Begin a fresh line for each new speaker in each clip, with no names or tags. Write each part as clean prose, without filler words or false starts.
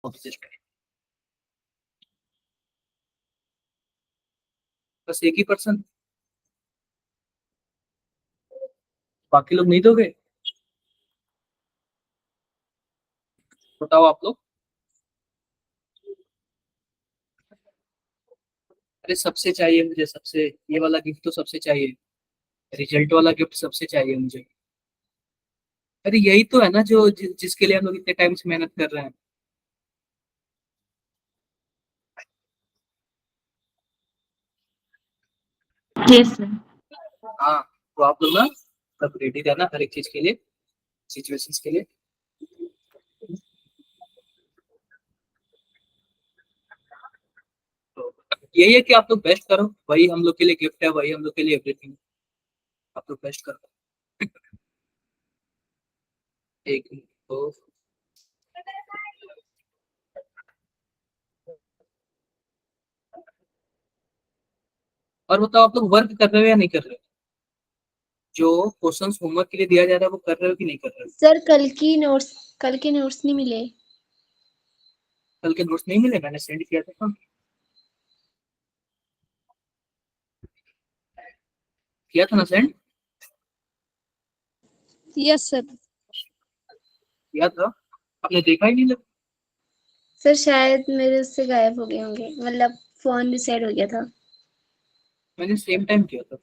बस एक ही पर्सन, बाकी लोग नहीं दोगे? बताओ आप लोग। अरे सबसे चाहिए मुझे, सबसे ये वाला गिफ्ट तो सबसे चाहिए, रिजल्ट वाला गिफ्ट सबसे चाहिए मुझे। अरे यही तो है ना जो जिसके लिए हम लोग इतने टाइम से मेहनत कर रहे हैं।
Yes sir.
हाँ, तो आप लोग ना सब रेडी रहना हर एक चीज के लिए, सिचुएशंस के लिए। तो यही है कि आप लोग बेस्ट करो, वही हम लोग के लिए गिफ्ट है, वही हम लोग के लिए एवरीथिंग। आप लोग बेस्ट करो। एक मिनट, तो और बताओ आप लोग वर्क कर रहे हो या नहीं कर रहे हो? जो क्वेश्चंस होमवर्क के लिए दिया जा रहा है वो कर रहे हो कि नहीं कर रहे हो?
सर कल के नोट्स नहीं मिले।
कल के नोट्स नहीं मिले, मैंने सेंड किया था। किया था ना सेंड?
Yes sir.
किया था, आपने देखा ही नहीं लगा।
सर शायद मेरे उससे गायब हो गए होंगे, मतलब फोन भी सेट हो गया था।
मैंने सेम टाइम किया था।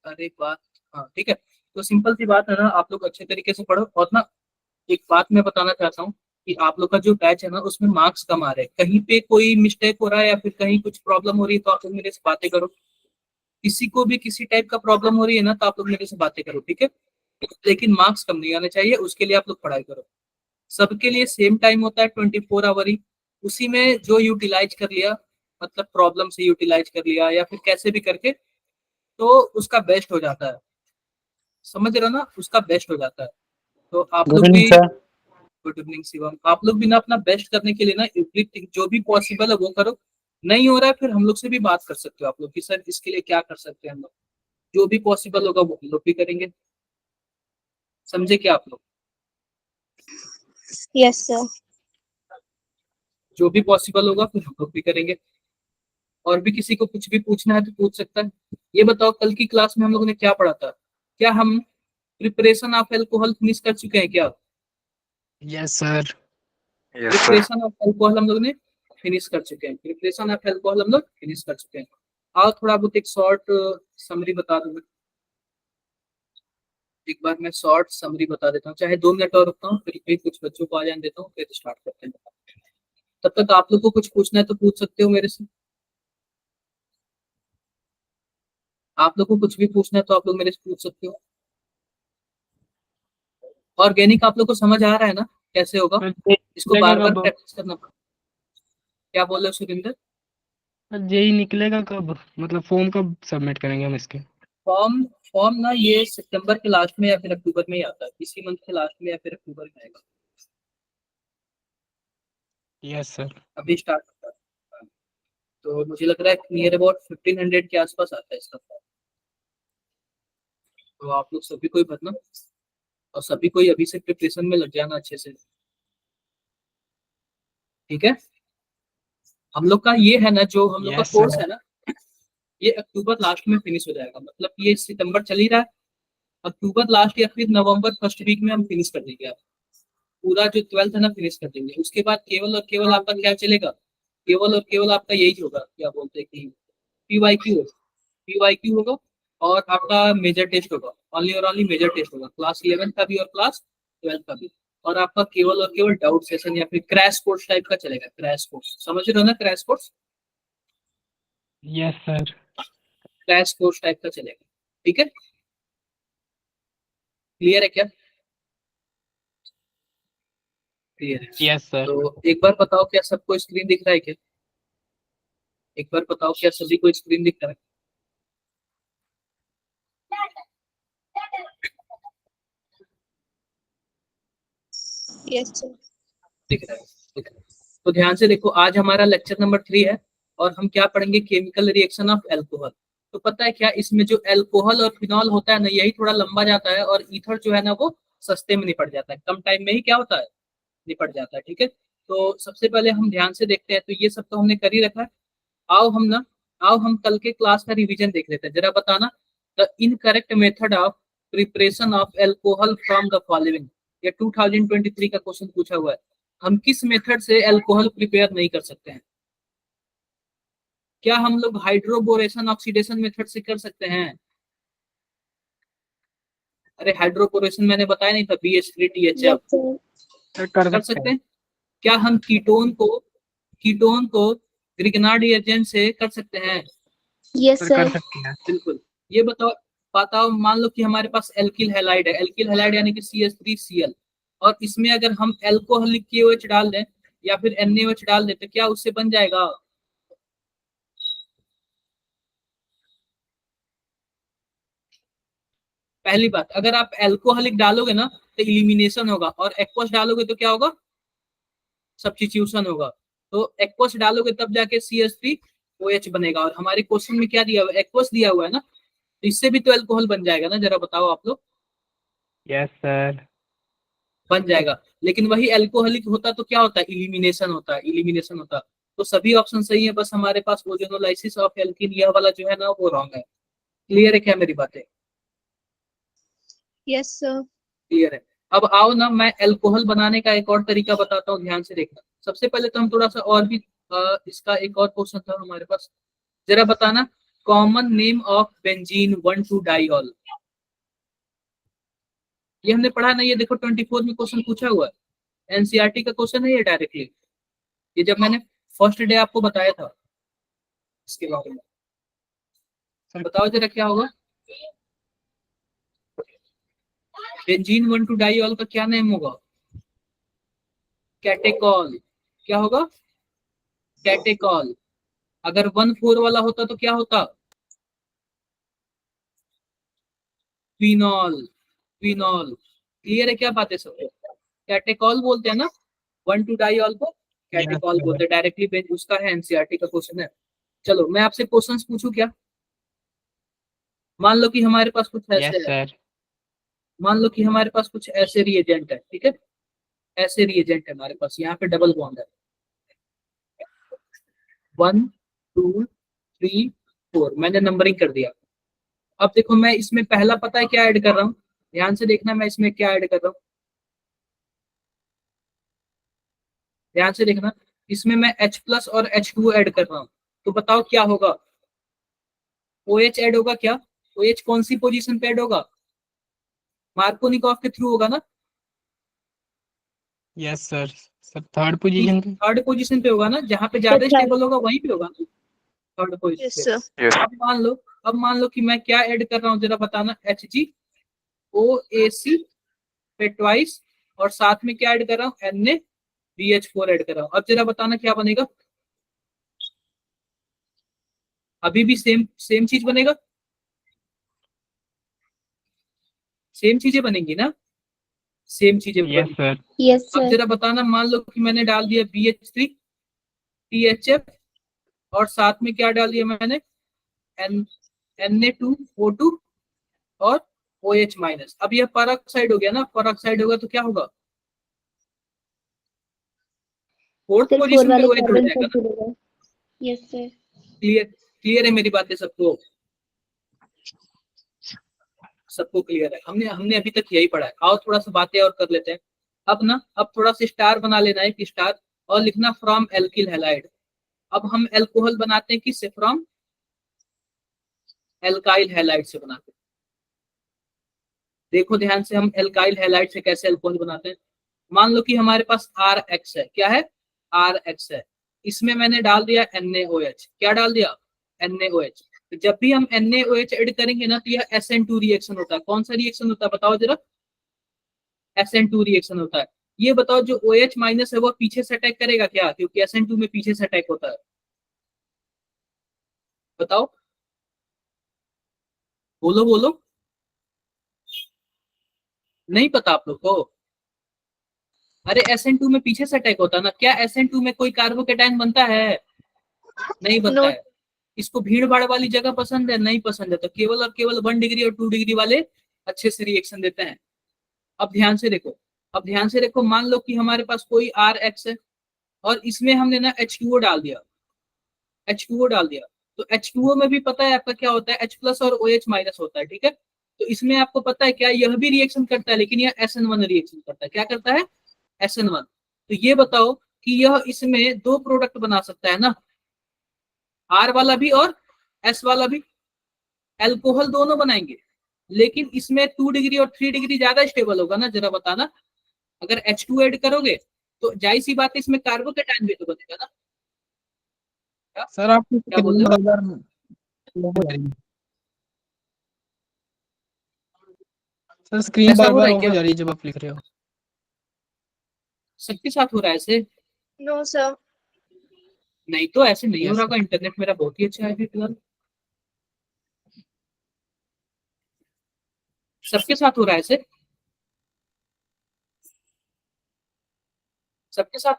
अरे बात, हाँ ठीक है। तो सिंपल सी बात है ना, आप लोग अच्छे तरीके से पढ़ो, और ना एक बात मैं बताना चाहता हूँ कि आप लोग का जो बैच है ना उसमें मार्क्स कम आ रहे हैं, कहीं पे कोई मिस्टेक हो रहा है या फिर कहीं कुछ प्रॉब्लम हो रही है तो आप लोग मेरे से बातें करो। किसी को भी किसी टाइप का प्रॉब्लम हो रही है ना तो आप लोग मेरे से बातें करो, ठीक है? लेकिन मार्क्स कम नहीं आने चाहिए, उसके लिए आप लोग पढ़ाई करो। सबके लिए सेम टाइम होता है, 24 आवर ही। उसी में जो यूटिलाइज कर लिया, मतलब प्रॉब्लम से यूटिलाइज कर लिया या फिर कैसे भी करके, तो उसका बेस्ट हो जाता है। समझ रहे हो ना, उसका बेस्ट हो जाता है। तो आप
गुड
लोग
इवनिंग
भी,
सर।
गुड इवनिंग शिवम, आप लोग भी ना अपना बेस्ट करने के लिए ना एवरीथिंग जो भी पॉसिबल है वो करो। नहीं हो रहा है फिर हम लोग से भी बात कर सकते हो आप लोग कि सर इसके लिए क्या कर सकते हैं हम लोग। जो भी पॉसिबल होगा वो हम लोग भी करेंगे। समझे क्या आप लोग?
Yes sir.
जो भी पॉसिबल होगा फिर हम लोग भी करेंगे। और भी किसी को कुछ भी पूछना है तो पूछ सकता है। ये बताओ कल की क्लास में हम लोगों ने क्या पढ़ा था? क्या हम प्रिपरेशन ऑफ एल्कोहल फिनिश कर चुके हैं क्या?
Yes sir.
Yes sir.
Preparation of alcohol हम लोग ने फिनिश कर चुके हैं, प्रिपरेशन ऑफ एल्कोहल हम लोग फिनिश कर चुके हैं। और थोड़ा बहुत एक शॉर्ट समरी बता दूंगा। एक बार मैं शॉर्ट समरी बता देता हूँ, चाहे 2 मिनट और रुकता हूँ, फिर कुछ बच्चों को आ जाने देता हूँ, फिर स्टार्ट करते हैं। तब तक आप लोग को कुछ पूछना है तो पूछ सकते हो मेरे से। आप लोग को कुछ भी पूछना है तो आप लोग मेरे से पूछ सकते हो। ऑर्गेनिक आप लोग को समझ आ रहा है ना कैसे होगा? इसको
निकलेगा
बार बार
कब?
प्रैक्टिस करना पड़ेगा। क्या बोल रहे हो सुरेंद्र?
जेई निकलेगा कब, मतलब फॉर्म कब सबमिट करेंगे हम इसके?
फॉर्म फॉर्म ना ये सितंबर के लास्ट में या फिर अक्टूबर में ही आता है, इसी मंथ के लास्ट में या फिर अक्टूबर में आएगा।
Yes sir.
अभी स्टार्ट होता है। तो मुझे लग रहा है नियर अबाउट 1500 के आसपास आता है इसका फॉर्म। तो आप लोग सभी कोई भरना, और सभी कोई अभी से प्रिपरेशन में लग जाना अच्छे से, ठीक है? हम लोग का ये है ना, जो हम लोग का
यस
कोर्स
सर।
है ना, ये अक्टूबर लास्ट में फिनिश हो जाएगा, मतलब ये सितंबर चल ही रहा है। अक्टूबर लास्ट या फिर नवंबर फर्स्ट वीक में हम फिनिश कर देंगे। आप पूरा जो 12th है ना फिनिश कर देंगे, उसके बाद केवल और केवल आपका क्या चलेगा? केवल और केवल आपका यही होगा, क्या बोलते हैं कि पीवाईक्यू, पीवाईक्यू होगा। और आपका मेजर टेस्ट होगा, ओनली और ओनली मेजर टेस्ट होगा, क्लास 11 का भी और क्लास 12 का भी। और आपका केवल और केवल डाउट सेशन या फिर क्रैश कोर्स टाइप का चलेगा, क्रैश कोर्स समझ रहे हो ना, crash course.
Yes sir.
Crash course type का चलेगा, ठीक है? क्लियर है क्या? क्लियर है।
Yes sir.
तो एक बार बताओ क्या सबको स्क्रीन दिख रहा है क्या? एक बार बताओ क्या सभी को स्क्रीन दिख रहा है?
Yes sir.
दिख रहा है, दिख रहा है। तो ध्यान से देखो, आज हमारा लेक्चर नंबर 3 है और हम क्या पढ़ेंगे? Chemical reaction of alcohol. तो पता है क्या, इसमें जो एल्कोहल और फिनॉल होता है ना, यही थोड़ा लंबा जाता है, और ईथर जो है ना वो सस्ते में निपट जाता है, कम टाइम में ही क्या होता है, निपट जाता है। ठीक है, तो सबसे पहले हम ध्यान से देखते हैं, तो ये सब तो हमने कर ही रखा है। आओ हम कल के क्लास का रिवीजन देख लेते हैं। जरा बताना, the incorrect method of preparation of alcohol from the following. ये 2023 का क्वेश्चन पूछा हुआ है। हम किस मेथड से एल्कोहल प्रिपेयर नहीं कर सकते हैं? क्या हम लोग हाइड्रोबोरेशन ऑक्सीडेशन मेथड से कर सकते हैं? अरे हाइड्रोबोरेशन मैंने बताया नहीं था, BH3THF।
Yes sir.
सर कर
कर
सकते
सकते
हैं।
हैं। क्या हम कीटोन को ग्रिग्नार्ड रिएजेंट से कर सकते हैं?
यस
सर कर
सर।
सकते हैं।
बिल्कुल। ये बताओ, मान लो कि हमारे पास एल्किल हैलाइड है, एल्किल हैलाइड यानी कि CH3Cl, और इसमें अगर हम एल्कोहलिक KOH डाल दें या फिर NaOH डाल दें, तो क्या उससे बन जाएगा? पहली बात, अगर आप एल्कोहलिक डालोगे ना तो इलिमिनेशन होगा, और एक्वस डालोगे तो क्या होगा? सब्स्टिट्यूशन होगा। तो एक्वस डालोगे तब जाके CH3OH बनेगा, और हमारे क्वेश्चन में क्या दिया हुआ है, एक्वस दिया हुआ है ना, तो इससे भी तो अल्कोहल बन जाएगा ना। जरा बताओ आप लोग।
Yes sir.
बन जाएगा, लेकिन वही अल्कोहलिक होता तो क्या होता है, इलिमिनेशन होता। तो सभी ऑप्शन सही है, बस हमारे पास ओजोनोलाइसिस ऑफ एल्कीन यह वाला जो है ना वो रॉन्ग है। क्लियर है क्या मेरी बातें?
Yes sir.
क्लियर है। अब आओ ना, मैं अल्कोहल बनाने का एक और तरीका बताता हूँ, ध्यान से देखना। सबसे पहले तो हम थोड़ा सा और भी इसका एक और क्वेश्चन था हमारे पास। जरा बताना, common name of benzene 1,2 diol. ये हमने पढ़ा ना, ये देखो 24 में क्वेश्चन पूछा हुआ है, NCERT का क्वेश्चन है ये डायरेक्टली। ये जब मैंने फर्स्ट डे आपको बताया था इसके बारे में।
सर
बताओ जरा क्या होगा, बेंजीन 1,2 डाइऑल का क्या नेम होगा? कैटेकॉल। क्या होगा? कैटेकॉल। अगर 1,4 वाला होता तो क्या होता? फिनॉल। फिनॉल। क्लियर है क्या बात है सबको? कैटेकॉल बोलते हैं ना 1,2 डाइऑल को,
यस
कैटेकॉल
सर।
बोलते हैं डायरेक्टली, उसका है, NCERT का क्वेश्चन है। चलो मैं आपसे क्वेश्चंस पूछूं क्या? मान लो कि हमारे पास कुछ ऐसे
यस
है,
सर।
मान लो कि हमारे पास कुछ ऐसे रिएजेंट है, ठीक है, ऐसे रिएजेंट है हमारे पास, यहाँ पे डबल बॉन्ड है, 1 2 3 4, मैंने नंबरिंग कर दिया। अब देखो मैं इसमें पहला पता है क्या ऐड कर रहा हूँ, ध्यान से देखना मैं इसमें क्या ऐड कर रहा हूँ, ध्यान से देखना। इसमें मैं H+ और H2 ऐड कर रहा हूँ, तो बताओ क्या होगा? OH ऐड होगा क्या? OH कौन सी पोजीशन पे ऐड होगा? मार्कोनिकॉफ के थ्रू होगा ना।
Yes sir. Sir third position पे।
थर्ड पोजीशन पे होगा ना, जहाँ पे ज्यादा स्टेबल होगा वहीं पे होगा ना, थर्ड पोजीशन
यस
पे।
सर।
यस।
अब मान लो कि मैं क्या ऐड कर रहा हूँ, जरा बताना। HgOAc पे ट्वाइस, और साथ में क्या ऐड कर रहा हूँ, NaBH4 ऐड कर रहा हूँ। अब जरा बताना क्या बनेगा? अभी भी सेम सेम चीज बनेगा, सेम चीजें बनेंगी ना, सेम चीजें
यस
बनेंगी।
सर।
यस
अब
सर।
जरा बताना, मान लो कि मैंने डाल दिया BH3THF, और साथ में क्या डाल दिया मैंने, Na2O2 और OH-। अब यह परऑक्साइड हो गया ना, परऑक्साइड होगा तो क्या होगा? फोर्थ
सर 4
पोजीशन पे
वाले
OH जुड़
कार्बन
जाएगा
सब
ना।
जुड़ेगा। Yes sir.
क्लियर? क्लियर है मेरी बातें सबको? सबको क्लियर है? हमने हमने अभी तक यही पढ़ा है। आओ थोड़ा सा बातें और कर लेते हैं। अब थोड़ा सा स्टार बना लेना है कि स्टार, और लिखना फ्रॉम एल्किल हैलाइड। अब हम एल्कोहल बनाते हैं किससे? फ्रॉम एल्काइल हैलाइड से बनाते हैं। देखो ध्यान से, हम एल्काइल हैलाइड से कैसे एल्कोहल बनाते हैं। मान लो कि हमारे पास RX है, क्या है? RX है। इसमें मैंने डाल दिया NaOH। क्या डाल दिया? NaOH। तो जब भी हम NaOH ऐड करेंगे ना, तो यह SN2 रिएक्शन होता है। कौन सा रिएक्शन होता है बताओ जरा? SN2 रिएक्शन होता है। ये बताओ, जो OH- है वो पीछे से अटैक करेगा क्या? क्योंकि SN2 में पीछे से अटैक होता है। बताओ, बोलो बोलो। नहीं पता आप लोग को? अरे SN2 में पीछे से अटैक होता है ना। क्या SN2 में कोई कार्बोकेटायन बनता है? नहीं बनता
नो।
है। इसको भीड़ भाड़ वाली जगह पसंद है, नहीं पसंद है, तो केवल और केवल 1 डिग्री और 2 डिग्री वाले अच्छे से रिएक्शन देते हैं। अब ध्यान से देखो, अब ध्यान से देखो, मान लो कि हमारे पास कोई आर एक्स है और इसमें हमने ना H2O डाल दिया, H2O डाल दिया, तो H2O में भी पता है आपका क्या होता है, H प्लस और OH माइनस होता है, ठीक है। तो इसमें आपको पता है क्या, यह भी रिएक्शन करता है, लेकिन यह SN1 रिएक्शन करता है। क्या करता है? SN1। तो ये बताओ कि यह इसमें दो प्रोडक्ट बना सकता है ना, आर वाला भी और एस वाला भी, एल्कोहल दोनों बनाएंगे, लेकिन इसमें 2 डिग्री और 3 डिग्री ज्यादा स्टेबल होगा ना, जरा बताना। अगर H2 ऐड करोगे तो जाहिर सी बात है इसमें कार्बोकेटाइन भी तो बनेगा ना। क्या
सर आपकी
क्या बोल
स्क्रीन
रहे हो?
बार हो जा रही है। सर स्क्रीन
ऐसा
बार
हो
बार
रहा है
ऑफ हो
क्या?
जा रही है जब आप लिख रहे हो।
सबके साथ हो रहा है ऐसे?
No sir.
नहीं तो ऐसे नहीं हो
यस
रहा
सर।
होगा, इंटरनेट मेरा बहुत ही अच्छा है अभी फिलहाल। सबके साथ हो रहा है ऐसे? सबके साथ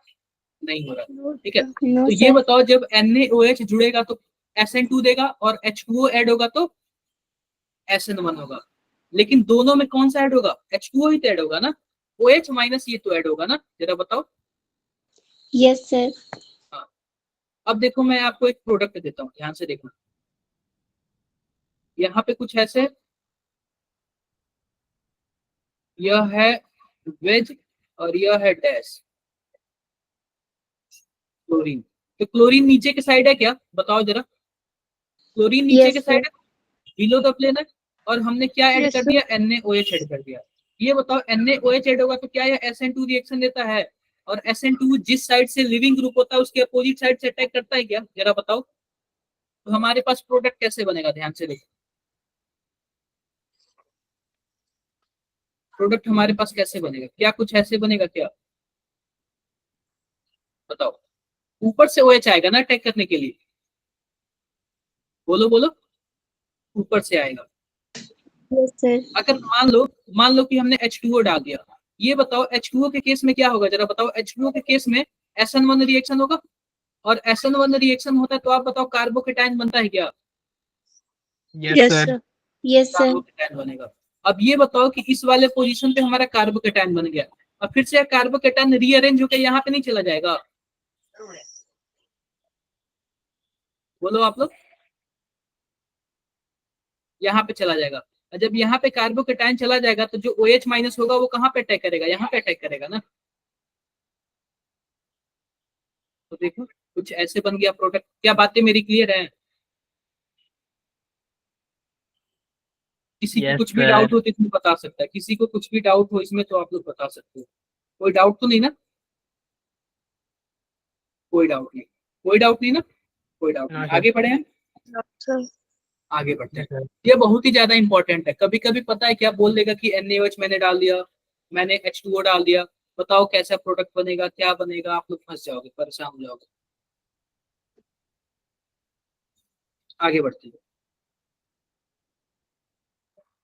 नहीं हो रहा,
नो
ठीक है।
नो
तो ये
सर।
बताओ, जब NaOH जुड़ेगा तो SN2 देगा और H2O ऐड होगा तो SN1 होगा, लेकिन दोनों में कौन सा ऐड होगा? H2O ही तो ऐड होगा ना, OH माइनस ये तो ऐड होगा ना, जरा बताओ।
Yes sir.
हाँ, अब देखो मैं आपको एक प्रोडक्ट देता हूँ, ध्यान से देखना। यहाँ पे कुछ ऐसे, यह है वेज और यह है डैश, क्लोरीन। तो क्लोरीन नीचे के साइड है क्या, बताओ जरा। क्लोरीन नीचे के
यस सर।
साइड है, बिलो द प्लेन है, और हमने क्या ऐड
यस
कर
सर।
दिया, NaOH ऐड कर दिया। ये बताओ NaOH ऐड होगा तो क्या यह SN2 रिएक्शन देता है, और SN2 जिस साइड से लिविंग ग्रुप होता है उसके अपोजिट साइड से अटैक करता है क्या, जरा बताओ। तो हमारे पास प्रोडक्ट कैसे बनेगा, ध्यान से देखो। प्रोडक्ट हमारे पास कैसे बनेगा, क्या कुछ ऐसे बनेगा क्या, बताओ। ऊपर से OH आएगा ना अटैक करने के लिए, बोलो बोलो, ऊपर से आएगा।
Yes sir.
अगर मान लो कि हमने H2O डाल दिया, ये बताओ H2O के केस में क्या होगा, जरा बताओ। H2O के केस में SN1 रिएक्शन होगा, और SN1 रिएक्शन होता है तो आप बताओ कार्बोकेटाइन बनता है क्या?
Yes
yes
sir.
Sir. Yes sir.
Carbocation बनेगा। अब ये बताओ कि इस वाले पोजीशन पे हमारा कार्बोकेटाइन बन गया, और फिर से कार्बोकेटाइन रीअरेंज होकर यहाँ पे नहीं चला जाएगा, बोलो आप लोग। यहाँ पे चला जाएगा, और जब यहाँ पे कार्बोकेटाइन चला जाएगा तो जो OH माइनस होगा वो कहाँ पे अटैक करेगा, यहाँ पे अटैक करेगा ना। तो देखो कुछ ऐसे बन गया प्रोडक्ट। क्या बातें मेरी क्लियर है? किसी को
यस
कुछ भी डाउट
सर।
हो तो इसमें बता सकता है, किसी को कुछ भी डाउट हो इसमें तो आप लोग बता सकते हो। कोई डाउट तो नहीं ना? कोई डाउट नहीं, कोई डाउट नहीं ना, कोई डाउट नहीं,
हाँ सर।
आगे बढ़े हैं।
सर।
आगे बढ़ते
यस
हैं।
सर।
ये बहुत ही ज्यादा इंपॉर्टेंट है, कभी कभी पता है क्या बोल देगा कि NaOH मैंने डाल दिया, मैंने H2O डाल दिया, बताओ कैसा प्रोडक्ट बनेगा, क्या बनेगा, आप लोग फंस जाओगे, परेशान हो जाओगे। आगे बढ़ते हैं।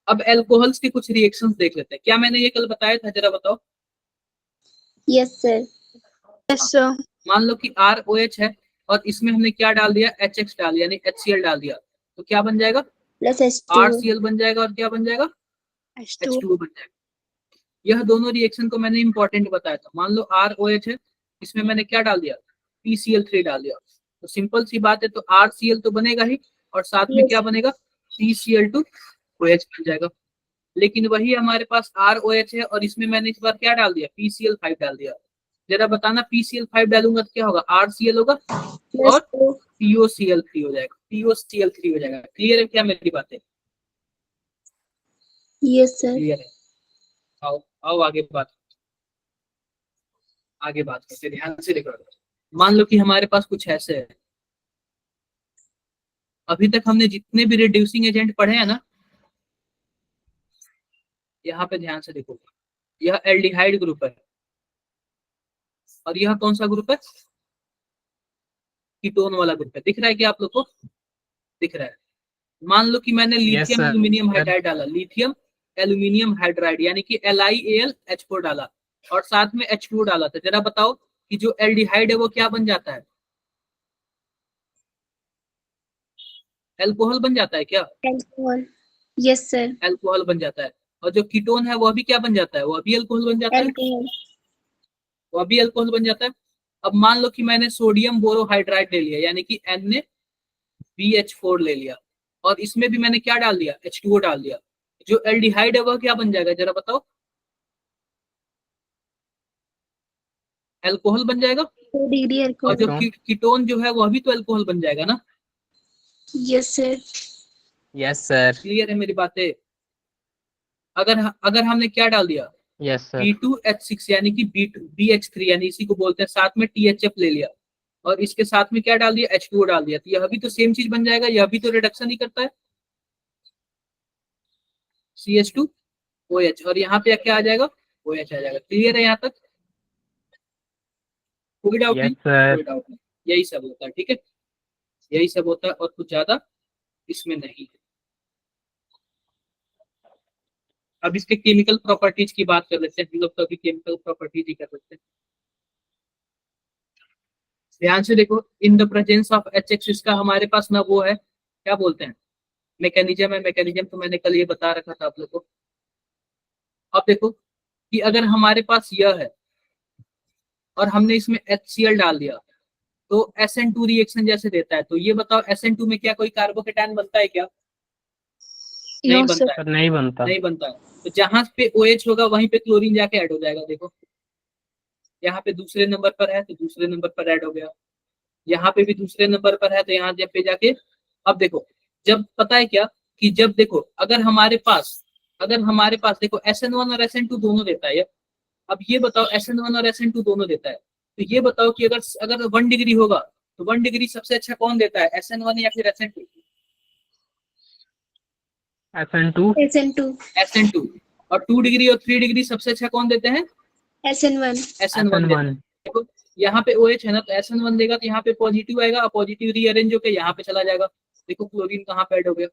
अब एल्कोहल्स के कुछ रिएक्शंस देख लेते हैं, क्या मैंने ये कल बताया था, जरा बताओ।
Yes sir. Yes sir.
मान लो कि ROH है और इसमें हमने क्या डाल दिया, HX डाल दिया, यानी HCl डाल दिया, तो क्या बन जाएगा,
प्लस H2।
RCl बन जाएगा, और क्या बन जाएगा,
H2।
H2O बन जाएगा। यह दोनों रिएक्शन को मैंने इंपॉर्टेंट बताया था। मान लो ROH है, इसमें मैंने क्या डाल दिया, PCl3 डाल दिया, तो सिंपल सी बात है, तो RCl तो बनेगा ही, और साथ में क्या
यस।
बनेगा, PCl2OH बन जाएगा। लेकिन वही हमारे पास ROH है और इसमें मैंने इस बार क्या डाल दिया, PCl5 डाल दिया। जरा बताना, PCl5 डालूंगा तो क्या होगा, RCl होगा
प्लस
और POCl3 हो जाएगा, POCl3 हो जाएगा। क्लियर है क्या मेरी बातें?
Yes sir.
क्लियर है। आओ आओ आगे बात करते, ध्यान से देखो। मान लो कि हमारे पास कुछ ऐसे है, अभी तक हमने जितने भी रिड्यूसिंग एजेंट पढ़े हैं ना, यहाँ पे ध्यान से देखो, यह एल्डिहाइड ग्रुप है, और यह कौन सा ग्रुप है, कीटोन वाला ग्रुप है। दिख रहा है क्या आप लोग को, दिख रहा है। मान लो कि मैंने
yes
lithium
sir.
Aluminium hydride डाला, लिथियम एल्यूमिनियम हाइड्राइड यानी कि LiAlH4 डाला, और साथ में H2O डाला था। जरा बताओ कि जो एल्डिहाइड है वो क्या बन जाता है, अल्कोहल बन जाता है क्या?
अल्कोहल, यस सर,
अल्कोहल बन जाता है। और जो कीटोन है वह भी क्या बन जाता है? वह भी अल्कोहल बन जाता है।
अल्कोहल,
वह भी अल्कोहल बन जाता है। अब मान लो कि मैंने सोडियम बोरोहाइड्राइड ले लिया, यानी कि NaBH4 ले लिया, और इसमें भी मैंने क्या डाल दिया? H2O डाल दिया। जो एल्डिहाइड है वह क्या बन जाएगा, जरा बताओ? अल्कोहल बन जाएगा।
2 डिग्री
और जो
अल्कोहल,
कीटोन जो है वह भी तो अल्कोहल बन जाएगा ना।
Yes sir,
yes sir.
Clear है मेरी बातें? अगर अगर हमने क्या डाल दिया,
यस सर।
B2H6 यानी कि BH3, यानी इसी को बोलते हैं, साथ में THF ले लिया, और इसके साथ में क्या डाल दिया? H2O डाल दिया, तो यह भी तो सेम चीज बन जाएगा, यह भी तो रिडक्शन ही करता है, CH2OH, और यहाँ पे क्या आ जाएगा? OH आ जाएगा। क्लियर है यहाँ तक? कोई डाउट
यस
नहीं?
सर।
कोई डाउट नहीं। यही सब होता है, ठीक है, यही सब होता है, और कुछ ज्यादा इसमें नहीं है। अब इसके केमिकल प्रॉपर्टीज की बात कर लेते हैं हम लोग, तो अभी केमिकल प्रॉपर्टीज ही कर लेते हैं। ध्यान से देखो, in the presence of HX, इसका हमारे पास ना वो है, क्या बोलते हैं, मैकेनिज्म है। मैकेनिज्म तो मैंने कल ये बता रखा था आप लोग को। अब देखो कि अगर हमारे पास यह है और हमने इसमें HCl डाल दिया, तो SN2 रिएक्शन जैसे देता है, तो ये बताओ SN2 में क्या कोई कार्बोकेटायन बनता है क्या? नहीं
नो सर,
बनता है।
सर नहीं बनता।
नहीं बनता है। तो जहां पे OH होगा वहीं पे क्लोरीन जाके ऐड हो जाएगा। देखो यहाँ पे दूसरे नंबर पर है तो दूसरे नंबर पर ऐड हो गया, यहाँ पे भी दूसरे नंबर पर है तो यहाँ जब पे जाके, अब देखो, जब पता है क्या, कि जब देखो अगर हमारे पास देखो SN1 और SN2 दोनों देता है ये। अब ये बताओ SN1 और SN2 दोनों देता है, तो ये बताओ कि अगर अगर 1 डिग्री होगा तो 1 डिग्री सबसे अच्छा कौन देता है, SN1 या फिर SN2?
SN2।
SN2,
SN2। और 2 डिग्री और 3 डिग्री सबसे अच्छा कौन देते हैं?
SN1,
SN1 देते हैं।
SN1।
देखो यहाँ पे OH है ना, तो SN1 देगा तो यहाँ पे पॉजिटिव आएगा, और पॉजिटिव रीअरेंज होकर यहाँ पे चला जाएगा। देखो क्लोरीन कहाँ पे ऐड हो गया।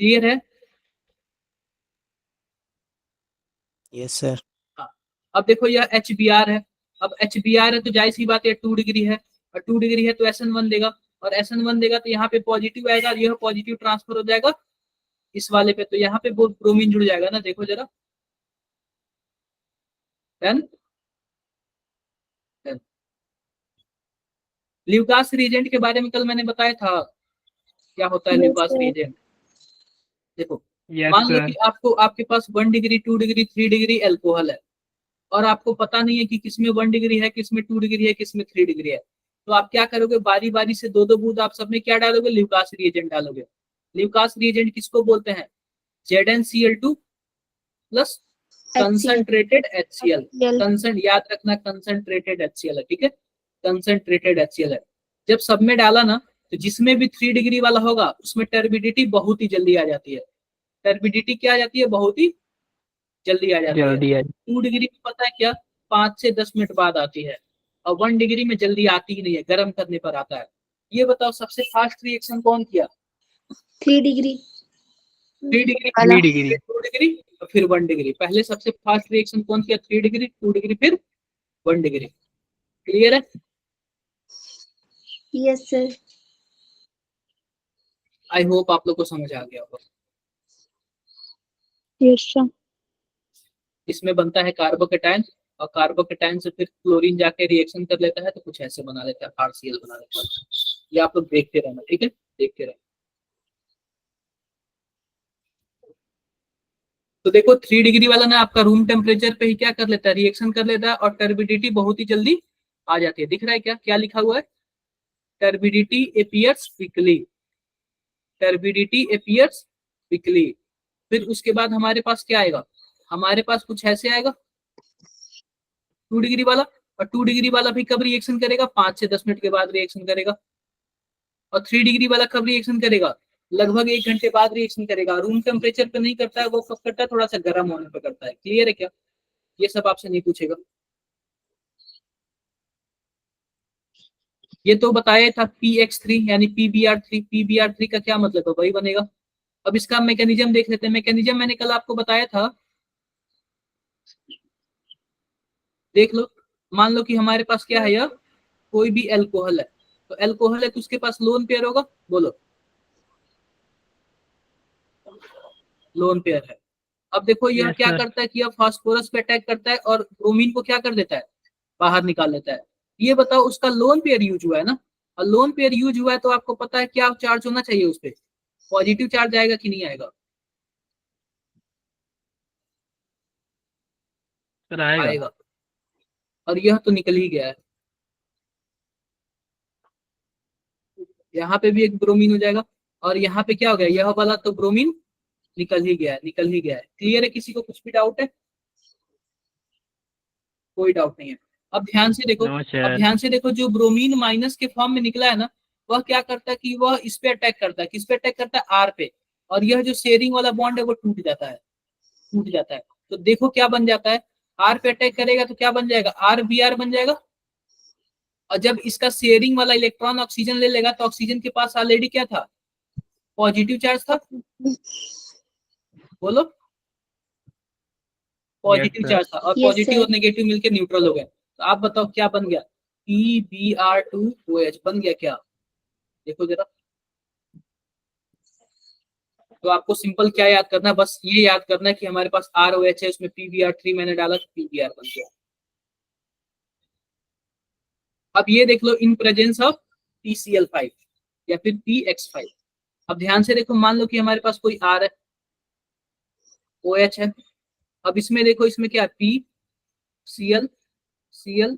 क्लियर है?
Yes sir.
हाँ। अब देखो यह HBr है। अब HBr है तो जाहिर सी बात है 2 डिग्री है, और 2 डिग्री है तो SN1 देगा, और SN1 देगा तो यहाँ पे पॉजिटिव आएगा, और यह पॉजिटिव ट्रांसफर हो जाएगा इस वाले पे, तो यहाँ पे ब्रोमीन जुड़ जाएगा ना। देखो जरा, डन। ल्यूकास रिएजेंट के बारे में कल मैंने बताया था, क्या होता है
यस
ल्यूकास
सर,
रिएजेंट। देखो
यस
मान लो
सर।
कि आपको आपके पास 1 डिग्री, 2 डिग्री, 3 डिग्री अल्कोहल है, और आपको पता नहीं है कि किसमें 1 डिग्री है, किसमें 2 डिग्री है, किसमें 3 डिग्री है, तो आप क्या करोगे, बारी बारी से दो दो बूंद आप सब में क्या डालोगे, ल्यूकास रिएजेंट डालोगे। ल्यूकास रिएजेंट किसको बोलते हैं? ZnCl2 plus
HCl,
concentrated HCl।
HCl,
कंसंट याद रखना, कंसंट्रेटेड HCl है, ठीक है, कंसंट्रेटेड HCl है। जब सब में डाला ना, तो जिसमें भी 3 डिग्री वाला होगा उसमें टर्बिडिटी बहुत ही जल्दी आ जाती है। टर्बिडिटी क्या आ जाती है? बहुत ही जल्दी आ जाती है।
जल्दी है।
2 डिग्री में पता है क्या, 5 से 10 मिनट बाद आती है, और 1 डिग्री में जल्दी आती ही नहीं है, गर्म करने पर आता है। ये बताओ सबसे फास्ट रिएक्शन कौन किया?
3 डिग्री
3 डिग्री,
वाला,
3 डिग्री।
फिर 2 डिग्री, और फिर 1 डिग्री। पहले सबसे फास्ट रिएक्शन कौन किया? 3 डिग्री, 2 डिग्री, फिर 1 डिग्री। क्लियर है?
यस सर,
आई होप आप लोग को समझ आ गया होगा।
यस सर,
इसमें बनता है कार्बोकेटायन, और कार्बोकेटायन से फिर क्लोरीन जाके रिएक्शन कर लेता है, तो कुछ ऐसे बना लेता है, RCl बना लेता है। ये आप लोग देखते रहना, ठीक है, देखते रहना। तो देखो 3 डिग्री वाला ना आपका रूम टेम्परेचर पे ही क्या कर लेता है, रिएक्शन कर लेता है, और टर्बिडिटी बहुत ही जल्दी आ जाती है। दिख रहा है क्या, क्या लिखा हुआ है? Turbidity appears quickly, turbidity appears quickly. फिर उसके बाद हमारे पास क्या आएगा, हमारे पास कुछ ऐसे आएगा 2 डिग्री वाला, और 2 डिग्री वाला भी कब रिएक्शन करेगा, 5 से 10 मिनट के बाद रिएक्शन करेगा। और 3 डिग्री वाला कब रिएक्शन करेगा, लगभग 1 घंटे बाद रिएक्शन करेगा। रूम टेम्परेचर पे नहीं करता है, वो कब करता है, थोड़ा सा गर्म होने पे करता है। क्लियर है क्या? ये सब आपसे नहीं पूछेगा। ये तो बताया था PX3 यानी PBr3। PBr3 का क्या मतलब है, वही बनेगा। अब इसका मैकेनिज्म देख लेते हैं। मैकेनिज्म मैंने कल आपको बताया था, देख लो। मान लो कि हमारे पास क्या है, यह कोई भी अल्कोहल है, तो अल्कोहल है तो उसके पास लोन पेयर होगा, बोलो। लोन पेयर है। अब देखो यह
Yes,
क्या
sir.
करता है कि यह फास्फोरस पे अटैक करता है और ब्रोमीन को क्या कर देता है, बाहर निकाल लेता है। ये बताओ उसका लोन पेयर यूज हुआ है ना, और लोन पेयर यूज हुआ है तो आपको पता है क्या चार्ज होना चाहिए उस पर, पॉजिटिव चार्ज आएगा कि नहीं आएगा?
सर आएगा।
आएगा। और यह तो निकल ही गया है, यहाँ पे भी एक ब्रोमीन हो जाएगा, और यहाँ पे क्या हो गया, यह वाला तो ब्रोमीन निकल ही गया है, निकल ही गया है। क्लियर है? किसी को कुछ भी डाउट है? कोई डाउट नहीं है। अब ध्यान से देखो,
नो
अब
सर।
ध्यान से देखो, जो ब्रोमीन माइनस के फॉर्म में निकला है ना, वह क्या करता है कि वह इस पे अटैक करता है, किस पे अटैक करता है, आर पे, और यह जो शेयरिंग वाला बॉन्ड है वो टूट जाता है, टूट जाता है। तो देखो क्या बन जाता है, आर पे अटैक करेगा तो क्या बन जाएगा, आर बी आर बन जाएगा। और जब इसका शेयरिंग वाला इलेक्ट्रॉन ऑक्सीजन ले लेगा तो ऑक्सीजन के पास ऑलरेडी क्या था, पॉजिटिव चार्ज था। बोलो,
यस
पॉजिटिव
सर।
चार्ज था, और
Yes,
पॉजिटिव
sir.
और नेगेटिव मिलकर न्यूट्रल हो गए। तो आप बताओ क्या बन गया, PbR2OH बन गया क्या? देखो जरा। तो आपको सिंपल क्या याद करना है, बस ये याद करना है कि हमारे पास ROH है, उसमें PbR3 मैंने डाला तो PbR बन गया। अब ये देख लो, इन प्रेजेंस ऑफ PCl5 या फिर PX5। अब ध्यान से देखो, मान लो कि हमारे पास कोई R है, OH है। अब इसमें देखो, इसमें क्या है, P Cl Cl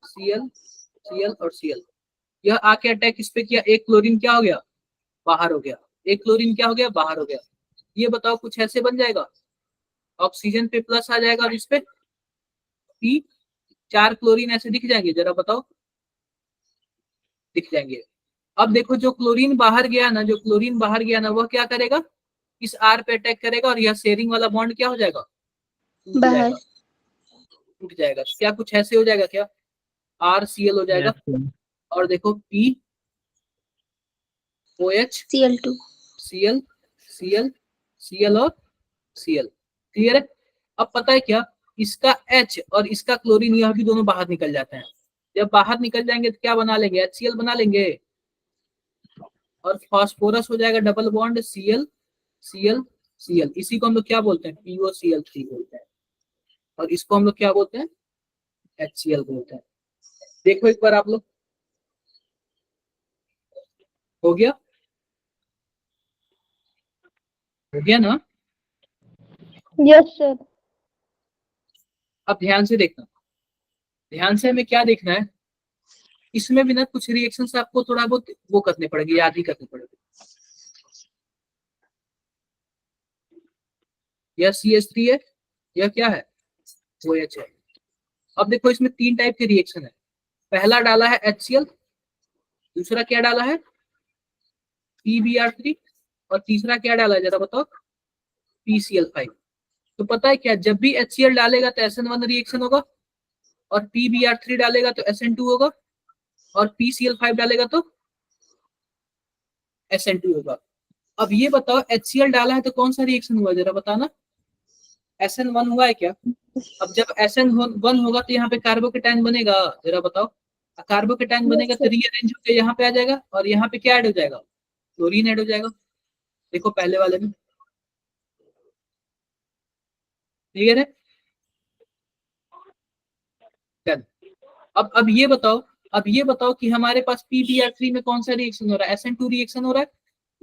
Cl Cl और Cl। यह आके अटैक इस पे किया, एक क्लोरीन क्या हो गया, बाहर हो गया, एक क्लोरीन क्या हो गया, बाहर हो गया। ये बताओ कुछ ऐसे बन जाएगा, ऑक्सीजन पे प्लस आ जाएगा और इस पे P, 4 क्लोरीन ऐसे दिख जाएंगे, जरा बताओ, दिख जाएंगे। अब देखो जो क्लोरीन बाहर गया ना, जो क्लोरीन बाहर गया ना, वह क्या करेगा, इस R पे अटैक करेगा, और यह शेयरिंग वाला बॉन्ड क्या हो जाएगा, टूट
बाहर।
जाएगा, टूट जाएगा। क्या कुछ ऐसे हो जाएगा क्या, RCl हो जाएगा,
यस सर।
और देखो POH
Cl2.
Cl Cl Cl और Cl। क्लियर है? अब पता है क्या, इसका H और इसका क्लोरीन यह भी दोनों बाहर निकल जाते हैं। जब बाहर निकल जाएंगे तो क्या बना लेंगे, HCl बना लेंगे, और फास्फोरस हो जाएगा double bond Cl Cl Cl। इसी को हम लोग क्या बोलते हैं, POCl3 बोलते हैं, और इसको हम लोग क्या बोलते हैं, HCl बोलते हैं। देखो एक बार आप लोग, हो गया, हो गया ना?
Yes, sir.
अब ध्यान से देखना, ध्यान से हमें क्या देखना है, इसमें भी ना कुछ रिएक्शंस आपको थोड़ा बहुत वो करने पड़ेंगे, याद ही करने पड़ेंगे। यह CH3 है, यह क्या है, OH है। अब देखो इसमें 3 टाइप के रिएक्शन है, पहला डाला है HCl, दूसरा क्या डाला है PbR3, और तीसरा क्या डाला है, जरा बताओ, PCl5। तो पता है क्या, जब भी HCl डालेगा तो SN1 रिएक्शन होगा, और PbR3 डालेगा तो SN2 होगा, और PCl5 डालेगा तो SN2 होगा। अब ये बताओ HCl डाला है तो कौन सा रिएक्शन हुआ, जरा बताना, SN1 हुआ है क्या? अब जब SN1 होगा तो यहाँ पे कार्बोकेटाइन बनेगा, जरा बताओ, कार्बोकेटाइन बनेगा तो रीअरेंज होकर यहाँ पे आ जाएगा, और यहाँ पे क्या ऐड हो जाएगा, क्लोरीन ऐड हो जाएगा। देखो पहले वाले में, क्लियर है? डन। अब ये बताओ, अब ये बताओ कि हमारे पास PbR3 में कौन सा रिएक्शन हो रहा है, SN2 रिएक्शन हो रहा है।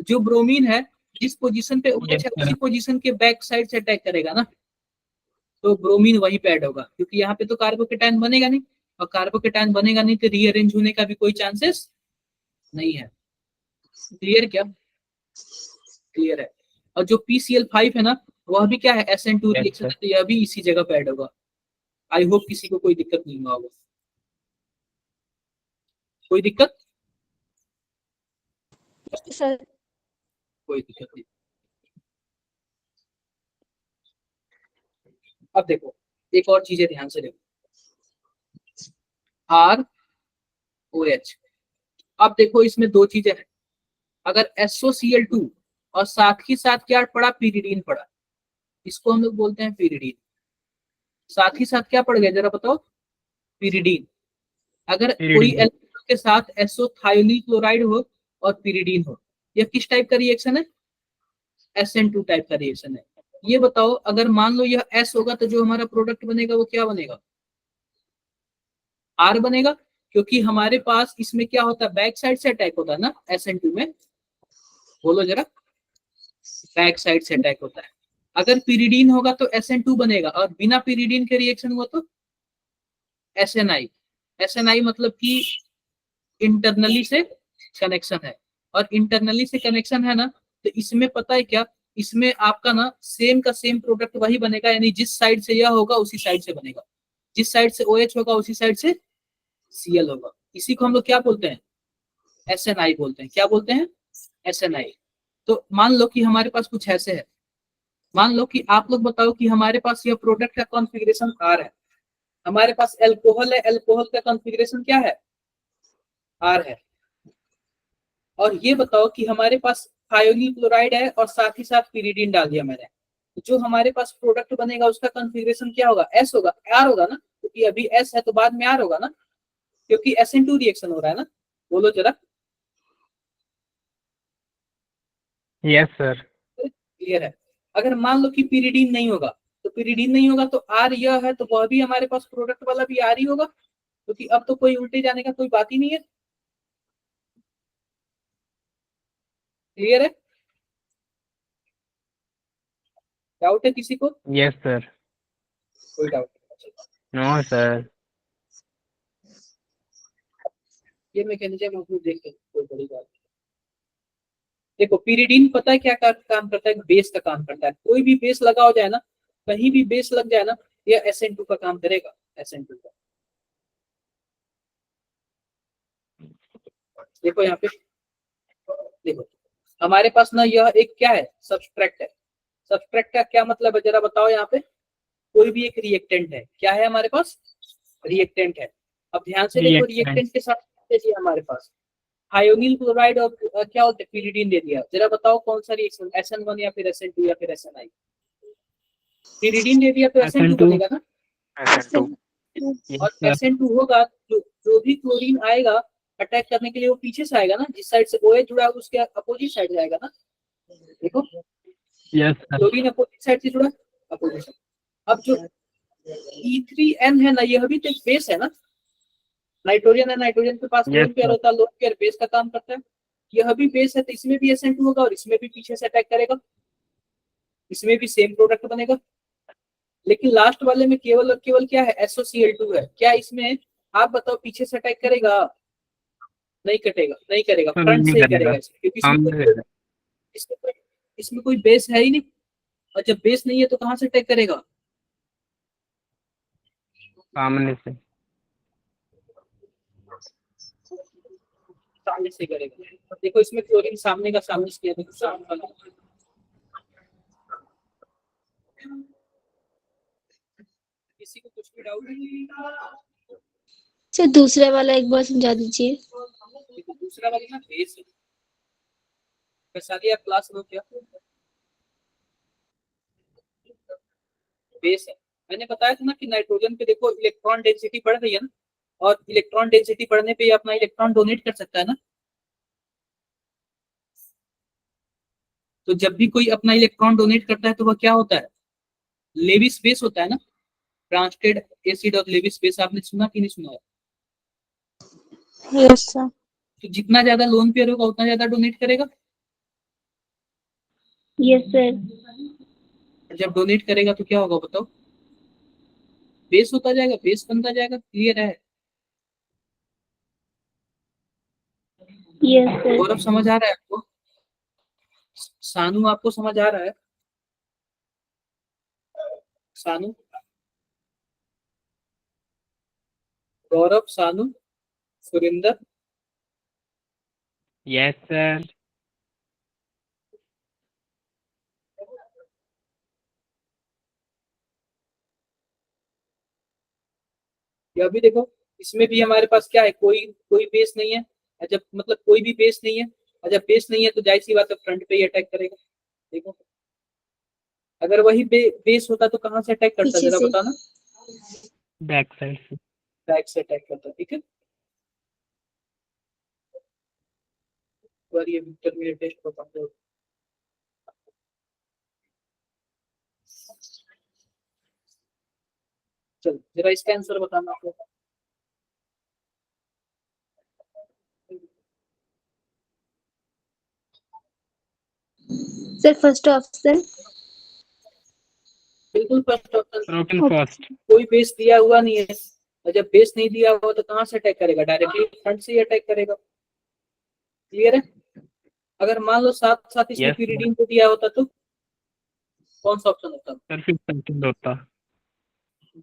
जो ब्रोमीन है जिस पोजीशन पे OH है उसी पोजीशन के बैक साइड से अटैक करेगा ना, तो ब्रोमीन वहीं पे ऐड होगा, क्योंकि यहाँ पे तो कार्बोकेटाइन बनेगा नहीं, और कार्बोकेटाइन बनेगा नहीं तो रीअरेंज होने का भी कोई चांसेस नहीं है। क्लियर क्या? क्लियर है। और जो PCl5 है ना, वह भी क्या है, SN2
यस
रिएक्शन है,
सर।
तो यह भी इसी जगह पे ऐड होगा। आई होप किसी को कोई दिक्कत नहीं हुआ होगा, कोई दिक्कत,
Sir.
कोई दिक्कत नहीं। अब देखो एक और चीजें ध्यान से देखो, ROH। अब देखो इसमें दो चीजें हैं, अगर SOCl2 और साथ ही साथ क्या पड़ा, pyridine पड़ा, इसको हम लोग बोलते हैं pyridine। साथ ही साथ क्या पड़ गया, जरा बताओ, pyridine। अगर कोई
Pyridine।
एल्कोहल के साथ एसोथायोनिल क्लोराइड हो और pyridine हो, यह किस टाइप का रिएक्शन है, SN2 टाइप का रिएक्शन है। ये बताओ अगर मान लो यह S होगा तो जो हमारा प्रोडक्ट बनेगा वो क्या बनेगा, R बनेगा, क्योंकि हमारे पास इसमें क्या होता है, बैक साइड से अटैक होता है ना SN2 में, बोलो जरा, बैक साइड से अटैक होता है। अगर पिरिडीन होगा तो SN2 बनेगा, और बिना पिरिडीन के रिएक्शन हुआ तो SNI। SNI मतलब कि इंटरनली से कनेक्शन है, और इंटरनली से कनेक्शन है ना, तो इसमें पता है क्या, इसमें आपका ना सेम का सेम प्रोडक्ट वही बनेगा, यानी जिस साइड से यह होगा उसी साइड से बनेगा, जिस साइड से OH होगा उसी साइड से Cl होगा। इसी को हम लोग क्या बोलते हैं, SNI बोलते हैं। क्या बोलते हैं, SNI। तो मान लो कि हमारे पास कुछ ऐसे है, मान लो कि आप लोग बताओ कि हमारे पास यह प्रोडक्ट का कॉन्फ़िगरेशन R है, हमारे पास एल्कोहल है, एल्कोहल का कॉन्फ़िगरेशन क्या है, R है, और ये बताओ कि हमारे पास थायोनील क्लोराइड है और साथ ही साथ पिरिडीन डाल दिया मैंने, तो जो हमारे पास प्रोडक्ट बनेगा उसका कॉन्फ़िगरेशन क्या होगा, S होगा, R होगा ना, क्योंकि अभी S है तो बाद में R होगा ना, क्योंकि SN2 रिएक्शन हो रहा है ना, बोलो जरा।
Yes sir.
क्लियर है। अगर मान लो कि पिरिडीन नहीं होगा, तो पिरिडीन नहीं होगा तो R यह है, तो वह भी हमारे पास प्रोडक्ट वाला भी R ही होगा, क्योंकि अब तो कोई उल्टे जाने का कोई बात ही नहीं है। क्लियर है, डाउट है किसी को,
यस सर।
कोई डाउट
नो सर।
ये मैकेनिज्म आप लोग देख के कोई बड़ी बात नहीं। देखो पिरिडीन पता है क्या काम करता है, बेस का काम करता है, कोई भी बेस लगा हो जाए ना, कहीं भी बेस लग जाए ना, ये SN2 का काम करेगा, SN2 का। देखो यहाँ पे, देखो हमारे पास ना यह एक क्या है, सब्सट्रैक्ट है। सब्सट्रैक्ट का क्या मतलब है जरा बताओ, यहाँ पे कोई भी एक रिएक्टेंट है, क्या है हमारे पास, रिएक्टेंट है। अब ध्यान से देखो,
रिएक्टेंट।
रिएक्टेंट के साथ क्या दिया हमारे पास, थायोनील क्लोराइड और क्या होता है, पिरिडीन दे दिया। जरा बताओ कौन सा रिएक्शन, SN1 या फिर SN2 या फिर SNI। पिरिडीन दे दिया तो SN2
SN2।
बनेगा ना,
SN2
यस
और
सर।
SN2 होगा, जो भी क्लोरीन आएगा अटैक करने के लिए वो पीछे से आएगा ना, जिस साइड से OH जुड़ा है उसके अपोजिट साइड जाएगा ना। देखो
yes sir.
Chlorine opposite side से जुड़ा, अपोजिट। अब जो E3N है ना, यह भी तो एक बेस है ना, नाइट्रोजन है, नाइट्रोजन के पास
यस
लोन पेयर
सर।
होता है, लोन पेयर बेस का काम करता है। यह भी बेस है, तो इसमें भी SN2 होगा और इसमें भी पीछे से अटैक करेगा, इसमें भी सेम प्रोडक्ट बनेगा। लेकिन लास्ट वाले में केवल और केवल क्या है, SOCl2 है। क्या इसमें आप बताओ पीछे से अटैक करेगा, नहीं कटेगा, नहीं करेगा,
सर
फ्रंट
नहीं
से ही
करेगा।
करेगा क्योंकि
सामने से।
इसमें कोई बेस है ही नहीं, और जब बेस नहीं है तो कहां से अटैक करेगा,
सामने से।
सामने से करेगा। देखो इसमें क्लोरीन सामने का सामने से किया, देखो सामने वाला। किसी को कुछ भी डाउट नहीं,
सर दूसरा वाला एक बार समझा दीजिए।
देखो दूसरा वाला ना बेस है, वैशाली आप क्लास लो क्या, बेस है। मैंने बताया था ना कि नाइट्रोजन पे देखो इलेक्ट्रॉन डेंसिटी बढ़ रही है ना, और इलेक्ट्रॉन डेंसिटी बढ़ने पे ये अपना इलेक्ट्रॉन डोनेट कर सकता है ना, तो जब भी कोई अपना इलेक्ट्रॉन डोनेट करता है तो वह क्या होता है, लेविस बेस होता है ना, ट्रांसटेड एसिड और लेविस बेस, आपने सुना कि नहीं सुना है।
Yes sir.
तो जितना ज्यादा लोन पेयर होगा उतना ज्यादा डोनेट करेगा,
यस सर।
और जब डोनेट करेगा तो क्या होगा बताओ, बेस होता जाएगा, बेस बनता जाएगा। क्लियर है,
यस सर।
गौरव समझ आ रहा है आपको, सानू आपको समझ आ रहा है, सानू, गौरव, सानू, सुरेंद्र,
यस सर।
यह भी देखो, इसमें भी हमारे पास क्या है, कोई कोई बेस नहीं है, और जब मतलब कोई भी बेस नहीं है, और जब बेस नहीं है तो जाहिर सी बात है फ्रंट पे ही अटैक करेगा। देखो अगर वही बेस होता तो कहाँ से अटैक करता,
पीछे
जरा
से।
बताना।
बैक साइड से।
बैक से अटैक करता, ठीक है। एक बार ये इंटरमीडिएट टेस्ट को चलो जरा इसका आंसर बताना आप लोग।
Sir first option.
बिल्कुल फर्स्ट ऑप्शन।
Open first.
कोई बेस दिया हुआ नहीं है, और जब बेस नहीं दिया हुआ तो कहाँ से अटैक करेगा? डायरेक्टली फ्रंट से ही अटैक करेगा। क्लियर है? अगर मान लो साथ साथ इसमें
यस
pyridine को दिया होता तो कौन सा ऑप्शन होता?
सर, फिर सेकंड होता।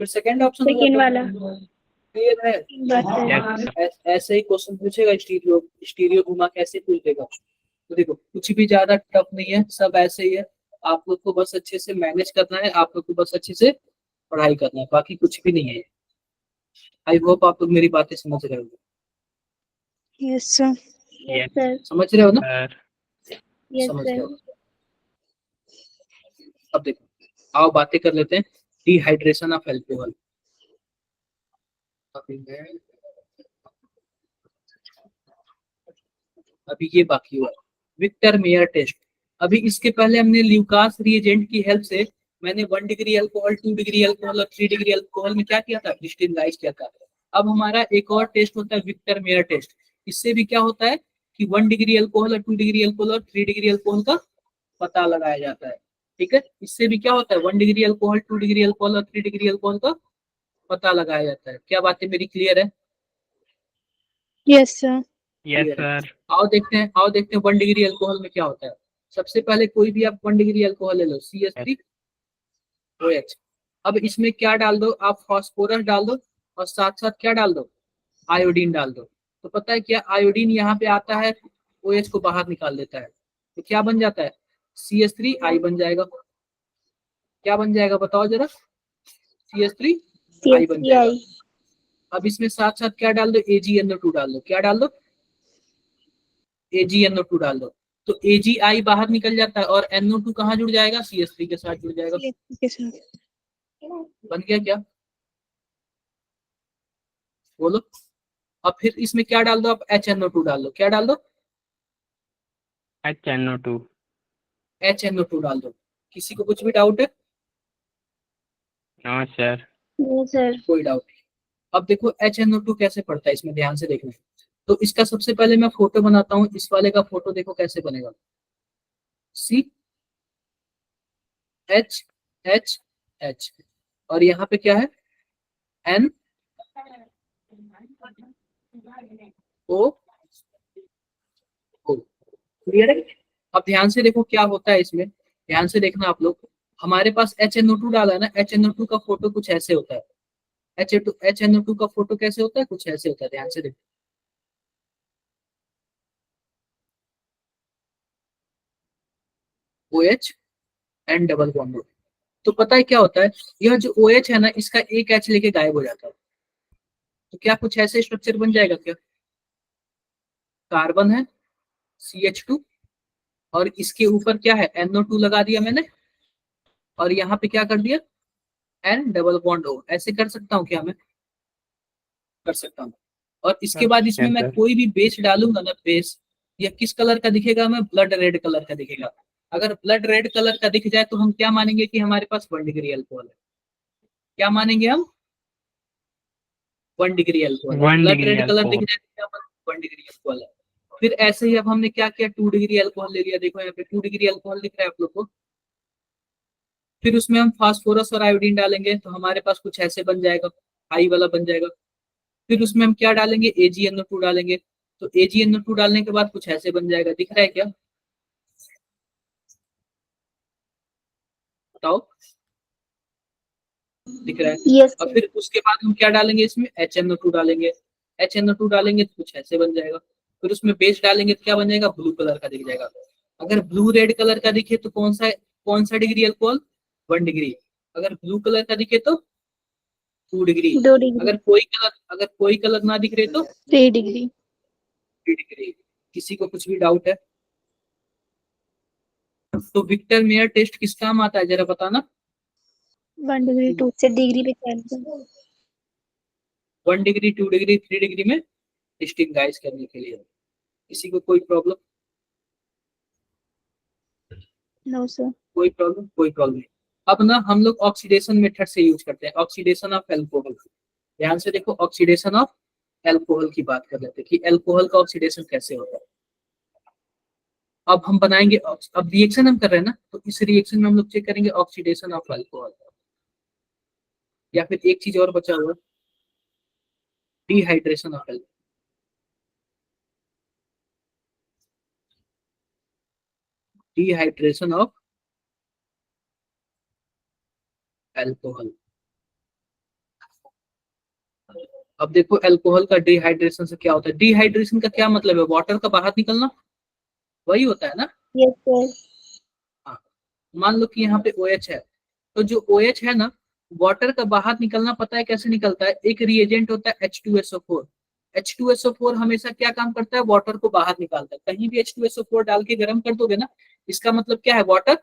फिर सेकंड ऑप्शन
सेकेंड वाला।
क्लियर है?
बात है।
ऐसे ही क्वेश्चन पूछेगा, स्टीरियो स्टीरियो घुमा कैसे पूछ देगा। तो देखो कुछ भी ज्यादा टफ नहीं है, सब ऐसे ही है। आप लोग को बस अच्छे से मैनेज करना है, आप लोग को बस अच्छे से पढ़ाई करना है, बाकी कुछ भी नहीं है। आई होप आप लोग मेरी बातें समझ रहे हो।
Yes sir.
Yes
sir.
समझ रहे हो ना?
सर।
यस
समझ रहे
सर।
हो। अब देखो, आओ बातें कर लेते हैं डिहाइड्रेशन ऑफ अल्कोहल। अभी ये बाकी हुआ विक्टर मेयर टेस्ट। अभी इसके पहले हमने ल्यूकास रिएजेंट की हेल्प से मैंने 1 डिग्री अल्कोहल, 2 डिग्री अल्कोहल और 3 डिग्री अल्कोहल में क्या किया था? क्रिस्टलाइज किया था। अब हमारा एक और टेस्ट होता है विक्टर मेयर टेस्ट। इससे भी क्या होता है कि 1 डिग्री अल्कोहल और 2 डिग्री अल्कोहल और 3 डिग्री अल्कोहल का पता लगाया जाता है। ठीक है, इससे भी क्या होता है? 1 डिग्री अल्कोहल, 2 डिग्री अल्कोहल और 3 डिग्री अल्कोहल का पता लगाया जाता है। क्या बातें मेरी क्लियर है?
Yes sir.
यस
क्लियर है।
सर।
आओ देखते हैं 1 डिग्री अल्कोहल में क्या होता है। सबसे पहले कोई भी आप 1 डिग्री अल्कोहल ले लो, CH3OH। अब इसमें क्या डाल दो? आप फास्फोरस डाल दो और साथ साथ क्या डाल दो? आयोडीन डाल दो। तो पता है क्या, आयोडीन यहाँ पे आता है, OH को बाहर निकाल देता है, तो क्या बन जाता है? CH3I बन जाएगा। क्या बन जाएगा बताओ जरा? CH3I बन जाएगा।
CH3I।
अब इसमें साथ साथ क्या डाल दो? AgNO2 डाल दो। क्या डाल दो? AgNO2 डाल दो। तो AgI बाहर निकल जाता है और NO2 कहाँ जुड़ जाएगा? CH3 के साथ जुड़ जाएगा। बन गया क्या? बोलो। अब फिर इसमें क्या डाल दो? आप HNO2 डाल दो। क्या डाल दो?
HNO2।
HNO2 डाल दो। किसी को कुछ भी डाउट है?
हाँ सर।
No sir.
कोई डाउट नहीं। अब देखो HNO2 कैसे पड़ता है, इसमें ध्यान से देखना। तो इसका सबसे पहले मैं फोटो बनाता हूँ। इस वाले का फोटो देखो कैसे बनेगा। CHHH और यहाँ पे क्या है? NO। क्लियर है? अब ध्यान से देखो क्या होता है इसमें, ध्यान से देखना आप लोग। हमारे पास HNO2 डाला है ना, HNO2 का फोटो कुछ ऐसे होता है। HNO2 का फोटो कैसे होता है? कुछ ऐसे होता है, ध्यान से देखो। OH and double bond. तो पता है क्या होता है, यह जो OH है ना, इसका एक H लेके गायब हो जाता है। तो क्या कुछ ऐसे स्ट्रक्चर बन जाएगा क्या? कार्बन है CH2 और इसके ऊपर क्या है? NO2 लगा दिया मैंने और यहाँ पे क्या कर दिया? N double bond O। ऐसे कर सकता हूँ क्या मैं? कर सकता हूँ। और इसके बाद इसमें
यस
मैं
सर।
कोई भी बेस डालूंगा ना, बेस, यह किस कलर का दिखेगा? मैं ब्लड रेड कलर का दिखेगा। अगर ब्लड रेड कलर का दिख जाए तो हम क्या मानेंगे कि हमारे पास 1 डिग्री अल्कोहल है। क्या मानेंगे हम? 1 डिग्री अल्कोहल है।
1
ब्लड
डिग्री
रेड कलर दिख
अल्कोहल।
जाए तो क्या मानेंगे? 1 डिग्री अल्कोहल है। फिर ऐसे ही अब हमने क्या किया? 2 डिग्री अल्कोहल ले लिया। देखो यहाँ पे 2 डिग्री अल्कोहल दिख रहा है आप लोग को। फिर उसमें हम फास्फोरस और आयोडीन डालेंगे तो हमारे पास कुछ ऐसे बन जाएगा, आई वाला बन जाएगा। फिर उसमें हम क्या डालेंगे? AgNO2 डालेंगे। तो AgNO2 डालने के बाद कुछ ऐसे बन जाएगा। दिख रहा है क्या? बताओ। दिख रहा है?
यस
और
सर।
फिर उसके बाद हम क्या डालेंगे? इसमें HNO2 डालेंगे। HNO2 डालेंगे तो कुछ ऐसे बन जाएगा। फिर उसमें बेस डालेंगे तो क्या बन जाएगा? ब्लू कलर का दिख जाएगा। अगर ब्लू रेड कलर का दिखे तो कौन सा डिग्री अल्कोहल? 1 डिग्री। अगर ब्लू कलर का दिखे तो 2 डिग्री।
2 डिग्री।
अगर कोई कलर ना दिख रहे तो
3 डिग्री।
3 डिग्री। किसी को कुछ भी डाउट है? तो विक्टर मेयर टेस्ट किस काम आता है जरा बताना।
1 डिग्री 2 से डिग्री पे कैंसिल।
1 डिग्री, 2 डिग्री, 3 डिग्री में डिस्टिंगाइज करने के लिए। किसी को कोई प्रॉब्लम?
No sir.
कोई प्रॉब्लम? कोई प्रॉब्लम नहीं। अब ना हम लोग ऑक्सीडेशन मेथड से यूज करते हैं, ऑक्सीडेशन ऑफ एल्कोहल। ध्यान से देखो, ऑक्सीडेशन ऑफ एल्कोहल की बात कर लेते हैं कि एल्कोहल का ऑक्सीडेशन कैसे होता है। अब हम बनाएंगे, अब रिएक्शन हम कर रहे हैं ना, तो इस रिएक्शन में हम लोग चेक करेंगे ऑक्सीडेशन ऑफ अल्कोहल, या फिर एक चीज और बचा हुआ, dehydration of alcohol. Dehydration of alcohol. अब देखो अल्कोहल का डिहाइड्रेशन से क्या होता है, डिहाइड्रेशन का क्या मतलब है, वाटर का बाहर निकलना, वही होता है ना।
Yes sir.
हाँ, मान लो कि यहाँ पे OH है, तो जो OH है ना, वाटर का बाहर निकलना पता है कैसे निकलता है, एक रिएजेंट होता है H2SO4। H2SO4 हमेशा क्या काम करता है, वाटर को बाहर निकालता है। कहीं भी H2SO4 डाल के गर्म कर दोगे ना, इसका मतलब क्या है, वाटर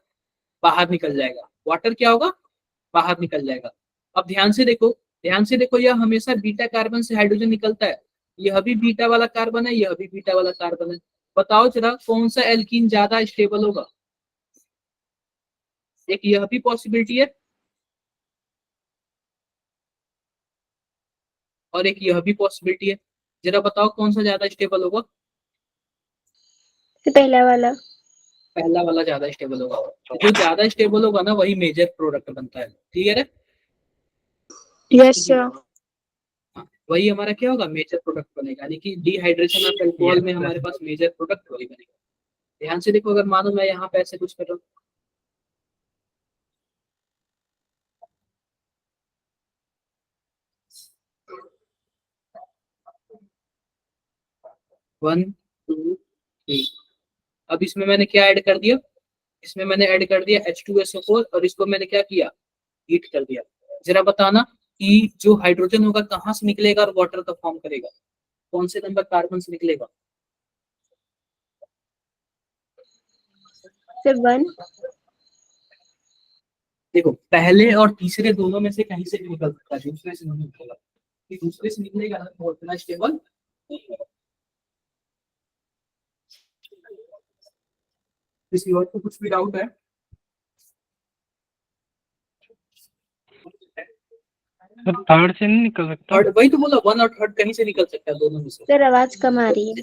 बाहर निकल जाएगा, वाटर क्या होगा, बाहर निकल जाएगा। अब ध्यान से देखो, ध्यान से देखो, यह हमेशा बीटा कार्बन से हाइड्रोजन निकलता है, यह भी बीटा वाला कार्बन है, यह भी बीटा वाला कार्बन है। बताओ जरा कौन सा एल्कीन ज्यादा स्टेबल होगा, एक यह भी पॉसिबिलिटी है और एक यह भी पॉसिबिलिटी है। जरा बताओ कौन सा ज्यादा स्टेबल होगा।
पहला वाला।
पहला वाला ज्यादा स्टेबल होगा, जो ज्यादा स्टेबल होगा ना वही मेजर प्रोडक्ट बनता है, क्लियर है।
Yes sir.
हाँ, वही हमारा क्या होगा, मेजर प्रोडक्ट बनेगा, यानी कि डिहाइड्रेशन ऑफ अल्कोहल
Yes,
में
sir.
हमारे पास मेजर प्रोडक्ट वही बनेगा। ध्यान से देखो, अगर मानो मैं यहाँ पे ऐसे कुछ कर रहा हूँ, वन टू थ्री, अब इसमें मैंने क्या ऐड कर दिया, इसमें मैंने ऐड कर दिया H2SO4 और इसको मैंने क्या किया, हीट कर दिया। जरा बताना कि जो हाइड्रोजन होगा कहाँ से निकलेगा और वाटर का फॉर्म करेगा, कौन से नंबर कार्बन से निकलेगा।
सर 1।
देखो पहले और तीसरे दोनों में से कहीं से भी निकल सकता है, दूसरे से नहीं निकलेगा, कि दूसरे से निकलेगा ना तो उतना स्टेबल नहीं होगा। किसी और को कुछ भी डाउट है।
सर थर्ड से नहीं निकल सकता?
थर्ड, वही तो बोला, वन और थर्ड कहीं से निकल सकता है, दोनों में से।
सर आवाज कम आ रही है।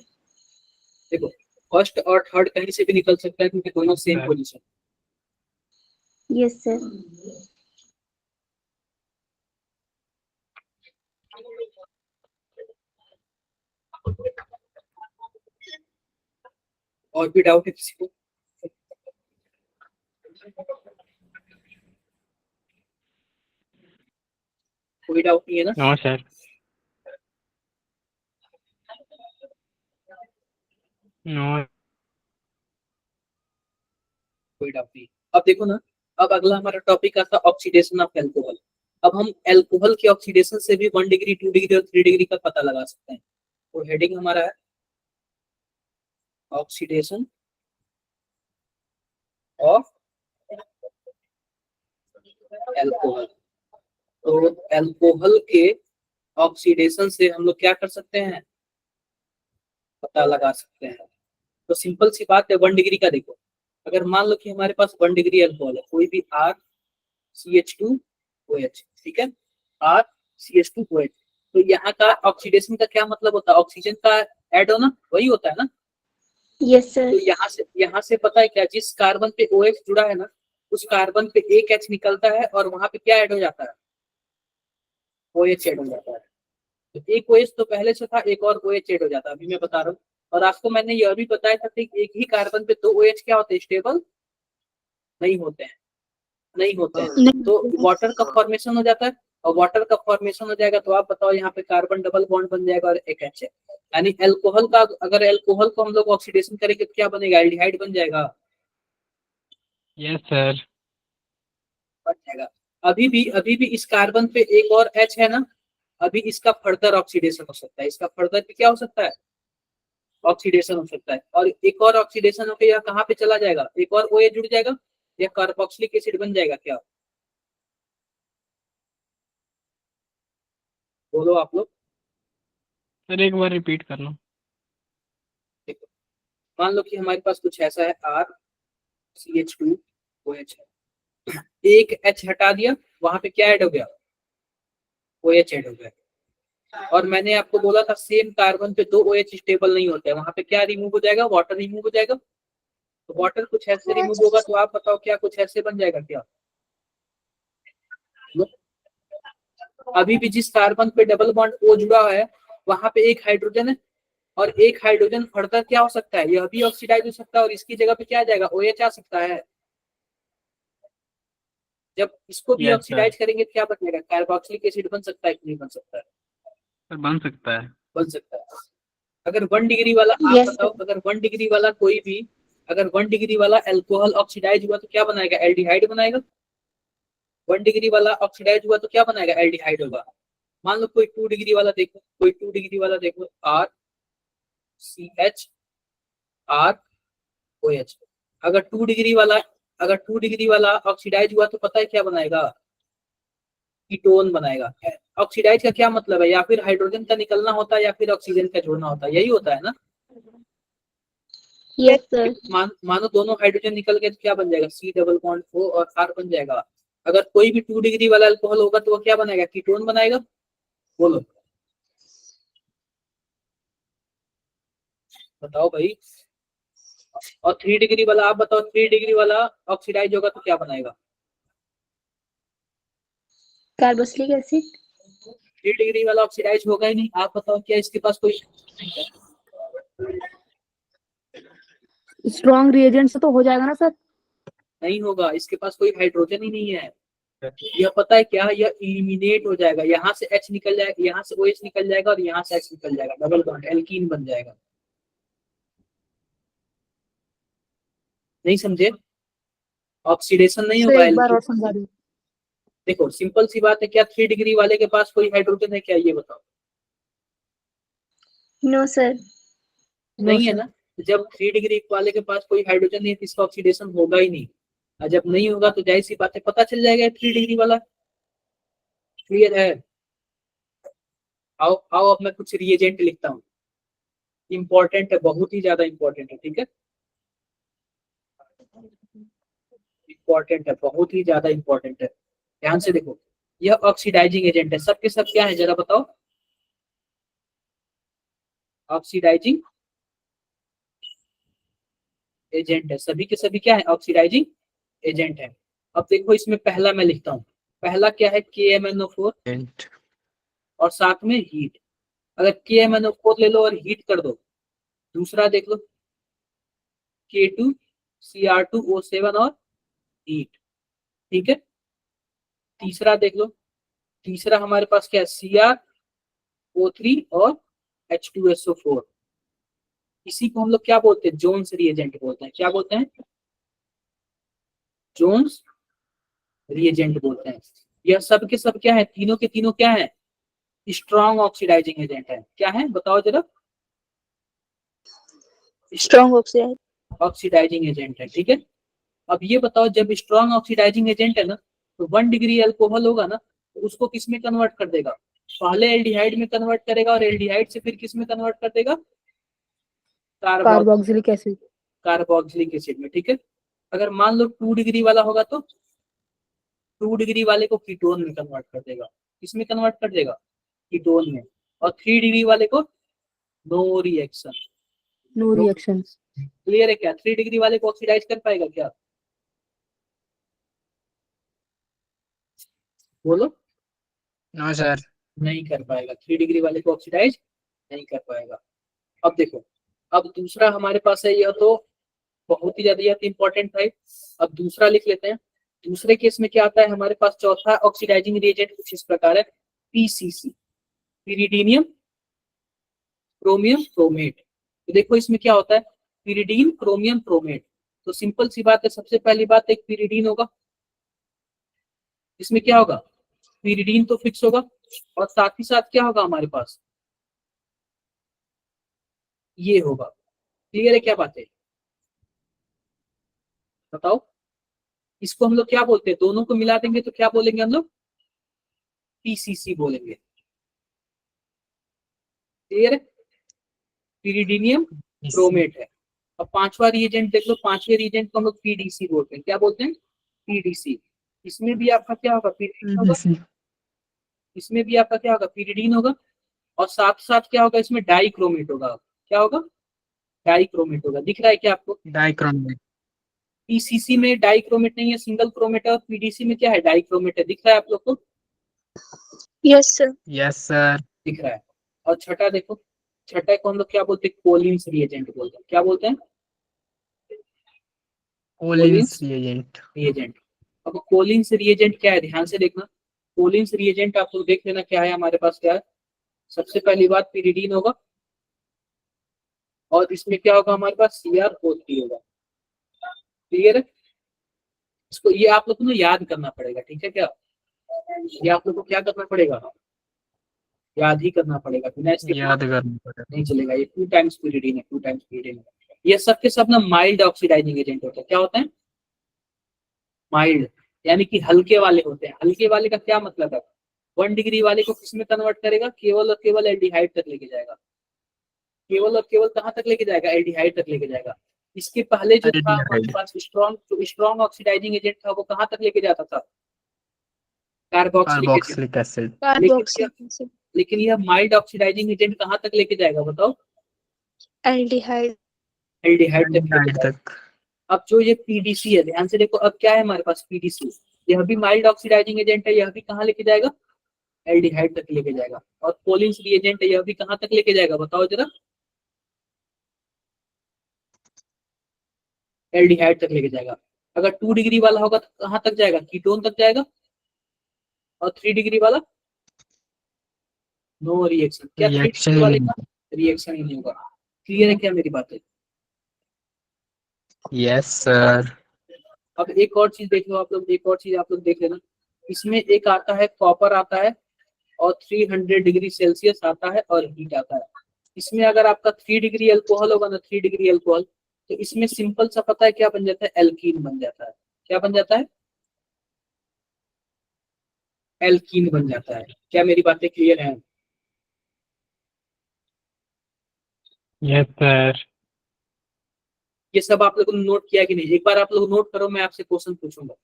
देखो फर्स्ट और थर्ड कहीं से भी निकल सकता है, क्योंकि दोनों same
sir.
Position.
Yes sir.
और भी डाउट है किसी को। कोई डाउट नहीं है ना।
No sir. नो।
कोई डाउट नहीं। अब देखो ना, अब अगला हमारा टॉपिक आता है ऑक्सीडेशन ऑफ एल्कोहल। अब हम एल्कोहल के ऑक्सीडेशन से भी 1 डिग्री 2 डिग्री और 3 डिग्री का पता लगा सकते हैं। तो हेडिंग हमारा है ऑक्सीडेशन ऑफ एल्कोहल। तो एल्कोहल के ऑक्सीडेशन से हम लोग क्या कर सकते हैं, पता लगा सकते हैं। तो सिंपल सी बात है, 1 डिग्री का देखो, अगर मान लो कि हमारे पास 1 डिग्री अल्कोहल है, कोई भी RCH2OH, ठीक है, RCH2OH, तो यहाँ का ऑक्सीडेशन का क्या मतलब होता है, ऑक्सीजन का ऐड होना, वही होता है ना।
Yes sir.
तो यहाँ से पता है क्या, जिस कार्बन पे OH जुड़ा है ना, उस कार्बन पे एक H निकलता है और वहां पे क्या ऐड हो जाता है, OH ऐड हो जाता है। तो एक OH तो पहले से था, एक और OH ऐड हो जाता है, अभी मैं बता रहा हूँ। और आपको मैंने यह भी बताया था कि एक ही कार्बन पे 2 OH क्या होते हैं, स्टेबल नहीं होते हैं, नहीं होते हैं।
नहीं।
तो वाटर का फॉर्मेशन हो जाता है, और वाटर का फॉर्मेशन हो जाएगा तो आप बताओ यहाँ पे कार्बन डबल बॉन्ड बन जाएगा और एक H है। यानी एल्कोहल का, अगर एल्कोहल को हम लोग ऑक्सीडेशन करेंगे तो क्या बनेगा, एल्डिहाइड बन जाएगा,
यस सर।
बन जाएगा। अभी भी इस कार्बन पे एक और H है ना, अभी इसका फर्दर ऑक्सीडेशन हो सकता है, इसका फर्दर भी क्या हो सकता है, ऑक्सीडेशन हो सकता है। और एक और ऑक्सीडेशन होकर यह कहाँ पे चला जाएगा, एक और OH जुड़ जाएगा, यह कार्बोक्सिलिक एसिड बन जाएगा क्या, बोलो आप लोग।
सर एक बार रिपीट करना।
देखो मान लो कि हमारे पास कुछ ऐसा है, RCH2OH है, एक H हटा दिया, वहां पे क्या ऐड हो गया, OH ऐड हो गया। और मैंने आपको बोला था सेम कार्बन पे 2 OH स्टेबल नहीं होते हैं, वहां पे क्या रिमूव हो जाएगा, वाटर रिमूव हो जाएगा। तो वाटर कुछ ऐसे रिमूव होगा, तो आप बताओ क्या कुछ ऐसे बन जाएगा क्या। अभी भी जिस कार्बन पे डबल बॉन्ड O जुड़ा है वहां पे एक हाइड्रोजन है, और एक हाइड्रोजन फर्दर क्या हो सकता है, यह भी ऑक्सीडाइज हो सकता है, और इसकी जगह पे क्या आ जाएगा, OH आ सकता है। जब इसको भी
यस सर,
ऑक्सीडाइज करेंगे तो क्या बनेगा, कार्बोक्सिलिक एसिड बन सकता है कि नहीं बन सकता है,
बन सकता है।
बन सकता है। अगर 1 डिग्री वाला आप
यस
बताओ,
सर।
अगर 1 डिग्री वाला कोई भी, अगर 1 डिग्री वाला अल्कोहल ऑक्सीडाइज हुआ तो क्या बनाएगा, एल्डिहाइड बनाएगा। 1 डिग्री वाला ऑक्सीडाइज हुआ तो क्या बनाएगा, एल्डिहाइड होगा। मान लो कोई 2 डिग्री वाला देखो, कोई 2 डिग्री वाला देखो, RCH, अगर 2 डिग्री वाला, अगर 2 डिग्री वाला ऑक्सीडाइज हुआ तो पता है क्या बनाएगा, कीटोन बनाएगा। ऑक्सीडाइज का क्या मतलब है, या फिर हाइड्रोजन का निकलना होता है या फिर ऑक्सीजन का जोड़ना होता है, यही होता है ना।
Yes sir.
मानो दोनों हाइड्रोजन निकल गए तो क्या बन जाएगा, C डबल बॉन्ड O और R बन जाएगा। अगर कोई भी 2 डिग्री वाला अल्कोहल होगा तो वो क्या बनाएगा, कीटोन बनाएगा। बोलो बताओ भाई। और 3 डिग्री वाला आप बताओ, 3 डिग्री वाला ऑक्सीडाइज होगा तो क्या बनाएगा,
कार्बोक्सिलिक एसिड।
3 डिग्री वाला ऑक्सीडाइज होगा ही नहीं। आप बताओ क्या इसके पास कोई
स्ट्रॉन्ग रिएजेंट से तो हो जाएगा ना सर।
नहीं होगा, इसके पास कोई हाइड्रोजन ही नहीं है। यह पता है क्या, यह इलिमिनेट हो जाएगा, यहाँ से H निकल जाएगा, यहाँ से OH निकल जाएगा, और यहाँ से H निकल जाएगा, डबल बॉन्ड एल्कीन बन जाएगा। नहीं समझे, ऑक्सीडेशन नहीं
सर
होगा,
एक बार और
एल्कीन।
समझा दीजिए।
देखो सिंपल सी बात है, क्या 3 डिग्री वाले के पास कोई हाइड्रोजन है क्या, ये बताओ।
No sir.
नो
नहीं है
सर।
ना। तो जब 3 डिग्री वाले के पास कोई हाइड्रोजन नहीं है तो इसका ऑक्सीडेशन होगा ही नहीं। और जब नहीं होगा तो जाहिर सी बात है पता चल जाएगा 3 डिग्री वाला। क्लियर है। आओ आओ, अब मैं कुछ रिएजेंट लिखता हूँ, इंपॉर्टेंट है, बहुत ही ज्यादा इंपॉर्टेंट है, ठीक है। इंपॉर्टेंट है, बहुत ही ज्यादा इंपॉर्टेंट है, ध्यान से देखो। यह ऑक्सीडाइजिंग एजेंट है, सबके सब क्या है जरा बताओ, ऑक्सीडाइजिंग एजेंट है, सभी के सभी क्या है, ऑक्सीडाइजिंग एजेंट है। अब देखो इसमें पहला मैं लिखता हूँ, पहला क्या है, KMnO4 और साथ में हीट। अगर KMnO4 ले लो और हीट कर दो, दूसरा देख लो K2Cr2O7 और हीट, ठीक है। तीसरा देख लो, तीसरा हमारे पास क्या है, CrO3 और H2SO4। इसी को हम लोग क्या बोलते हैं, जोन्स रिएजेंट बोलते हैं। क्या बोलते हैं, जोन्स रिएजेंट बोलते हैं। यह सब के सब क्या है, तीनों के तीनों क्या है, स्ट्रॉन्ग ऑक्सीडाइजिंग एजेंट है। क्या है बताओ जरा,
स्ट्रॉन्ग ऑक्सीडाइज।
ऑक्सीडाइजिंग एजेंट है, ठीक है। अब ये बताओ, जब स्ट्रॉन्ग ऑक्सीडाइजिंग एजेंट है ना, तो 1 डिग्री अल्कोहल होगा ना, तो उसको किस में कन्वर्ट कर देगा, पहले एल्डिहाइड में कन्वर्ट करेगा, और एल्डिहाइड से फिर किस में कन्वर्ट कर देगा,
कार्बोक्सिलिक एसिड।
कार्बोक्सिलिक एसिड में, ठीक है। अगर मान लो 2 डिग्री वाला होगा तो 2 डिग्री वाले को कीटोन में कन्वर्ट कर देगा, किसमें कन्वर्ट कर देगा, कीटोन में। और 3 डिग्री वाले को no reaction.
No reaction.
Clear है क्या, 3 डिग्री वाले को ऑक्सीडाइज कर पाएगा क्या, बोलो।
No sir.
नहीं कर पाएगा, 3 डिग्री वाले को ऑक्सीडाइज नहीं कर पाएगा। अब देखो, अब दूसरा हमारे पास है, यह तो बहुत ही ज्यादा इंपॉर्टेंट था। अब दूसरा लिख लेते हैं। दूसरे केस में क्या आता है हमारे पास, चौथा ऑक्सीडाइजिंग रिएजेंट कुछ इस प्रकार है, PCC, पिरिडीनियम क्रोमियम क्रोमेट। तो देखो इसमें क्या होता है, पिरिडीन क्रोमियम क्रोमेट। तो सिंपल सी बात है, सबसे पहली बात एक पिरिडीन होगा, इसमें क्या होगा, पिरिडीन तो फिक्स होगा, और साथ ही साथ क्या होगा हमारे पास, ये होगा। क्लियर है क्या बात है, बताओ। इसको हम लोग क्या बोलते हैं, दोनों को मिला देंगे तो क्या बोलेंगे हम लोग, PCC बोलेंगे। क्लियर है, पिरिडीनियम क्रोमेट है। अब पांचवा रिएजेंट देख लो, पांचवे रिएजेंट को हम लोग PDC बोलते हैं। क्या बोलते हैं, PDC। इसमें भी आपका क्या होगा, pyridine होगा। इसमें भी आपका क्या होगा, pyridine होगा। और साथ साथ क्या होगा, इसमें डाइक्रोमेट होगा। क्या होगा, डाइक्रोमेट होगा। दिख रहा है क्या आपको?
डाइक्रोमेट।
पीसीसी में डाइक्रोमेट नहीं है, सिंगल क्रोमेट है। और पीडीसी में क्या है, डाइक्रोमेट है। दिख रहा है आप लोग को?
Yes sir.
Yes sir.
दिख रहा है। और छठा देखो, छठा को हम लोग क्या बोलते हैं, कोलिन्स रिएजेंट बोलते हैं। क्या बोलते हैं?
Collins reagent.
रिएजेंट। अब कोलिन्स रिएजेंट क्या है, ध्यान से देखना। कोलिन्स रिएजेंट आप लोग देख लेना क्या है हमारे पास, क्या है। सबसे पहली बात, pyridine होगा। और इसमें क्या होगा, हमारे पास CrO3 होगा। क्लियर है? इसको ये आप लोग को ना याद करना पड़ेगा, ठीक है क्या? ये आप लोग को क्या करना पड़ेगा, याद ही करना पड़ेगा। बिना इसके
याद करना पड़ेगा।
नहीं चलेगा। ये 2 टाइम्स pyridine है, 2 टाइम्स pyridine है। ये सब के सब ना माइल्ड ऑक्सीडाइजिंग एजेंट होते हैं। क्या होते हैं? माइल्ड, यानी कि हल्के वाले होते हैं। हल्के वाले का क्या मतलब है, 1 डिग्री वाले को किस में कन्वर्ट करेगा, केवल और केवल एल्डिहाइड तक लेके जाएगा। केवल और केवल कहाँ तक लेके जाएगा, एल्डिहाइड तक लेके जाएगा। इसके पहले जो था हमारे
एल्डिहाइड।
पास स्ट्रॉन्ग, जो स्ट्रॉन्ग ऑक्सीडाइजिंग एजेंट था, वो कहाँ तक लेके जाता था, carboxylic acid.
Carboxylic acid.
Carboxylic acid.
लेकिन यह माइल्ड ऑक्सीडाइजिंग एजेंट कहाँ तक लेके जाएगा, बताओ?
एल्डिहाइड।
एल्डिहाइड तक लेके
एल्डिहाइड
जाएगा।
तक।
अब जो ये पीडीसी है, ध्यान से देखो, अब क्या है हमारे पास, पीडीसी। यह भी माइल्ड ऑक्सीडाइजिंग एजेंट है, यह भी कहाँ लेके जाएगा, एल्डिहाइड तक लेके जाएगा। और कोलिन्स रिएजेंट है, यह भी कहाँ तक लेके जाएगा, बताओ जरा? एल्डिहाइड तक लेके जाएगा। अगर 2 डिग्री वाला होगा तो कहाँ तक जाएगा, कीटोन तक जाएगा। और 3 डिग्री वाला नो रिएक्शन। क्या 3 डिग्री
रिएक्शन ही
वाले
नहीं।
का रिएक्शन ही नहीं होगा। क्लियर है क्या मेरी बात है?
Yes sir.
अब एक और चीज देख लो आप लोग, एक और चीज आप लोग देख लेना। इसमें एक आता है कॉपर आता है, और 300 डिग्री सेल्सियस आता है, और हीट आता है। इसमें अगर आपका 3 डिग्री अल्कोहल होगा ना, 3 डिग्री अल्कोहल, तो इसमें सिंपल सा पता है क्या बन जाता है, एल्कीन बन जाता है। क्या बन जाता है, एल्कीन बन जाता है। क्या मेरी बातें क्लियर है?
Yes sir.
ये सब आप लोगों ने नोट किया कि नहीं? एक बार आप लोग नोट करो, मैं आपसे क्वेश्चन पूछूंगा।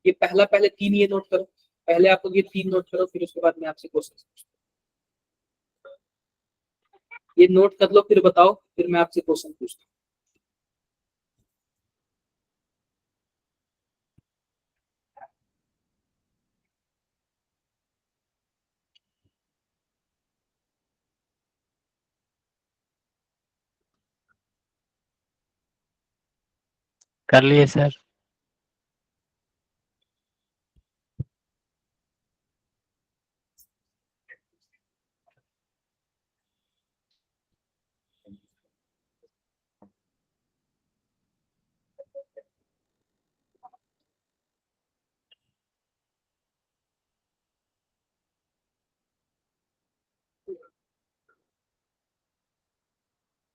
ये पहला, पहले 3 ये नोट करो। पहले आप लोग ये 3 नोट करो, फिर उसके बाद मैं आपसे क्वेश्चन पूछूंगा। ये नोट कर लो, फिर बताओ, फिर मैं आपसे क्वेश्चन पूछता
कर लिए सर।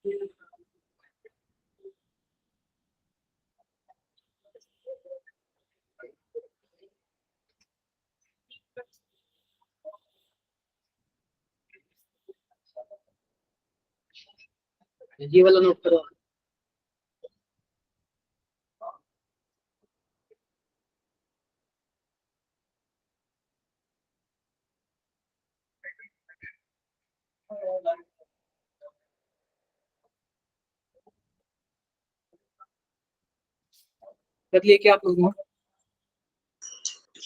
हूँ। ये वाला नोट करो। कर लिए क्या आप लोग नोट?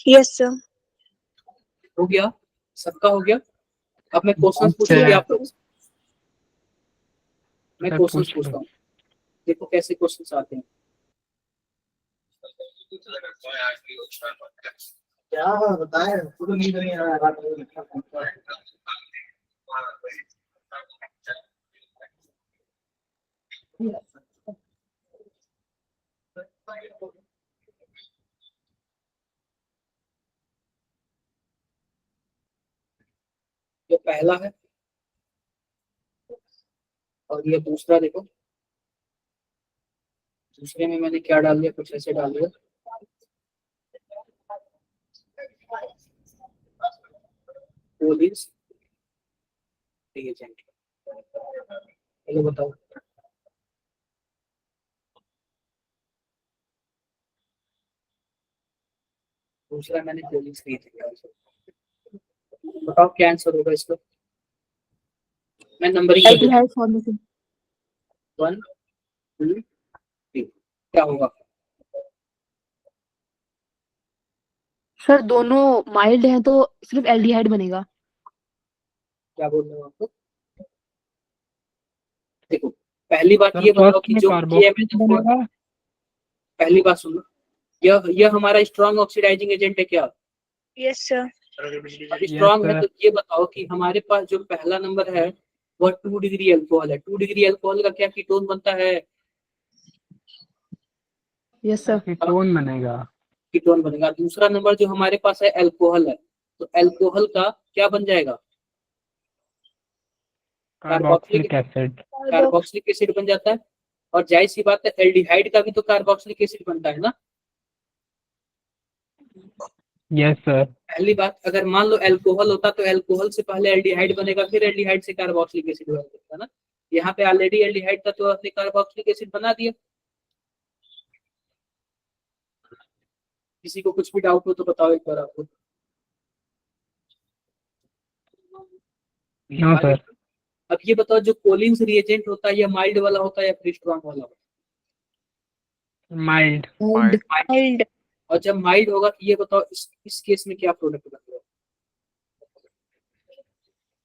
Yes sir.
हो गया, सबका हो गया। अब मैं क्वेश्चन पूछूंगी
अच्छा
आप लोग से। मैं
सर
क्वेश्चन
पूछ लो।
पूछता हूँ, देखो कैसे क्वेश्चन आते हैं। क्या बताए, खुद नींद नहीं आ रहा ये पहला है, और ये दूसरा देखो। दूसरे में मैंने क्या डाल दिया, कुछ ऐसे डाल दिया। Collins reagent. चलो बताओ। दूसरा मैंने कोलिंग नहीं दिया। बताओ क्या आंसर होगा इसका। मैं नंबरिंग कर देता
एल्डिहाइड फॉर्मेशन।
हूँ 1 2 3 क्या होगा।
सर दोनों माइल्ड हैं तो सिर्फ एल्डिहाइड बनेगा।
क्या बोल रहे हो आपको। देखो पहली बात
सर
ये बताओ
फर्स्ट
कि
में
जो
कार्बोक्सिल बनेगा।
पहली बात सुनो, यह हमारा स्ट्रॉन्ग ऑक्सीडाइजिंग एजेंट है क्या।
Yes sir.
अब
यस
स्ट्रॉन्ग है
सर।
तो ये बताओ कि हमारे पास जो पहला नंबर है वह 2 डिग्री अल्कोहल है। 2 डिग्री अल्कोहल का क्या कीटोन बनता है।
Yes sir.
कीटोन बनेगा।
कीटोन बनेगा। दूसरा नंबर जो हमारे पास है अल्कोहल है, तो अल्कोहल का क्या बन जाएगा।
Carboxylic acid.
कार्बोक्सिलिक एसिड बन जाता है। और जाहिर सी बात है एल्डिहाइड का भी तो कार्बोक्सिलिक एसिड बनता है ना।
Yes sir.
पहली बात अगर मान लो अल्कोहल होता तो अल्कोहल से पहले एल्डिहाइड बनेगा, फिर एल्डिहाइड से कार्बोक्सिलिक एसिड बनेगा ना। यहाँ पे ऑलरेडी एल्डिहाइड था तो आपने कार्बोक्सिलिक एसिड बना दिया। किसी को कुछ भी डाउट हो तो बताओ एक बार आपको।
No sir.
अब ये बताओ जो कोलिन्स रिएजेंट होता है, या माइल्ड वाला होता है या फिर स्ट्रॉन्ग वाला होता
माइल्ड।
माइल्ड।
है। और जब माइल्ड होगा तो ये बताओ इस केस में क्या प्रोडक्ट बनेगा।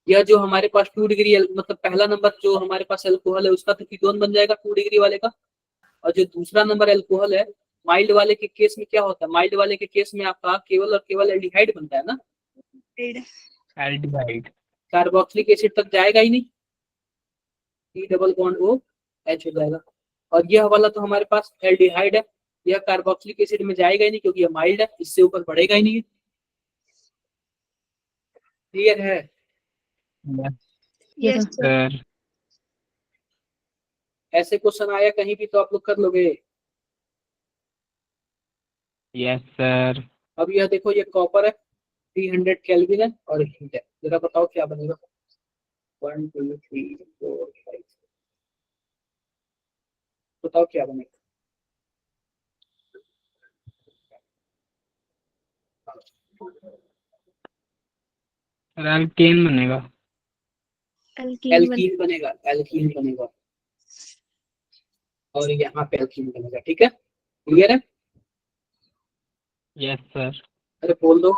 यह जो हमारे पास 2 डिग्री मतलब पहला नंबर जो हमारे पास अल्कोहल है उसका तो कीटोन बन जाएगा 2 डिग्री वाले का। और जो दूसरा नंबर अल्कोहल है माइल्ड वाले के केस में क्या होता है। माइल्ड वाले के केस में आपका केवल और केवल एल्डिहाइड बनता है ना।
एल्डिहाइड।
कार्बोक्सिलिक एसिड तक जाएगा ही नहीं, C double bond O H हो जाएगा। और यह वाला तो हमारे पास एल्डिहाइड है, यह कार्बोक्सिलिक एसिड में जाएगा ही नहीं क्योंकि यह माइल्ड है, इससे ऊपर बढ़ेगा ही नहीं। क्लियर है।
Yes
yes
sir.
Sir.
Sir
ऐसे क्वेश्चन आया कहीं भी तो आप लोग कर लोगे।
Yes sir.
अब यह देखो ये कॉपर है 300 केल्विन है और हीट है। जरा बताओ क्या बनेगा। 1 2 3 4 5 बताओ क्या बनेगा।
सर एल्केन बनेगा।
एल्कीन बनेगा। एल्कीन बनेगा और यहाँ पे एल्कीन बनेगा। ठीक है क्लियर है।
Yes sir.
अरे बोल दो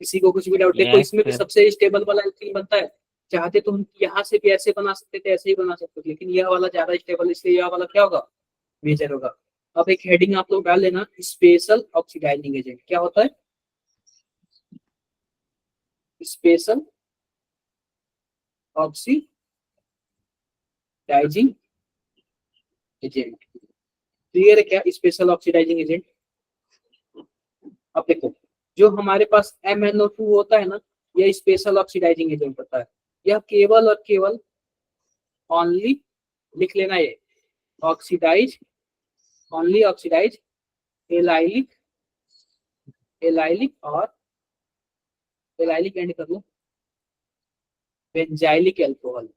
किसी को कुछ भी डाउट। देखो
यस
इसमें भी
सर।
सबसे स्टेबल वाला एल्कीन बनता है। चाहते तो हम यहाँ से भी ऐसे बना सकते थे, ऐसे ही बना सकते थे, लेकिन यह वाला ज्यादा स्टेबल इसलिए यह वाला क्या होगा मेजर होगा। अब एक हेडिंग आप लोग डाल लेना स्पेशल ऑक्सीडाइजिंग एजेंट। क्या होता है स्पेशल ऑक्सीडाइजिंग एजेंट। क्लियर है क्या स्पेशल ऑक्सीडाइजिंग एजेंट। अब देखो जो हमारे पास MnO2 होता है ना, यह स्पेशल ऑक्सीडाइजिंग एजेंट होता है। यह केवल और केवल ओनली लिख लेना ये oxidise only oxidise allylic allylic और एलाइलिक एंड कर लो बेंजाइलिक एल्कोहल।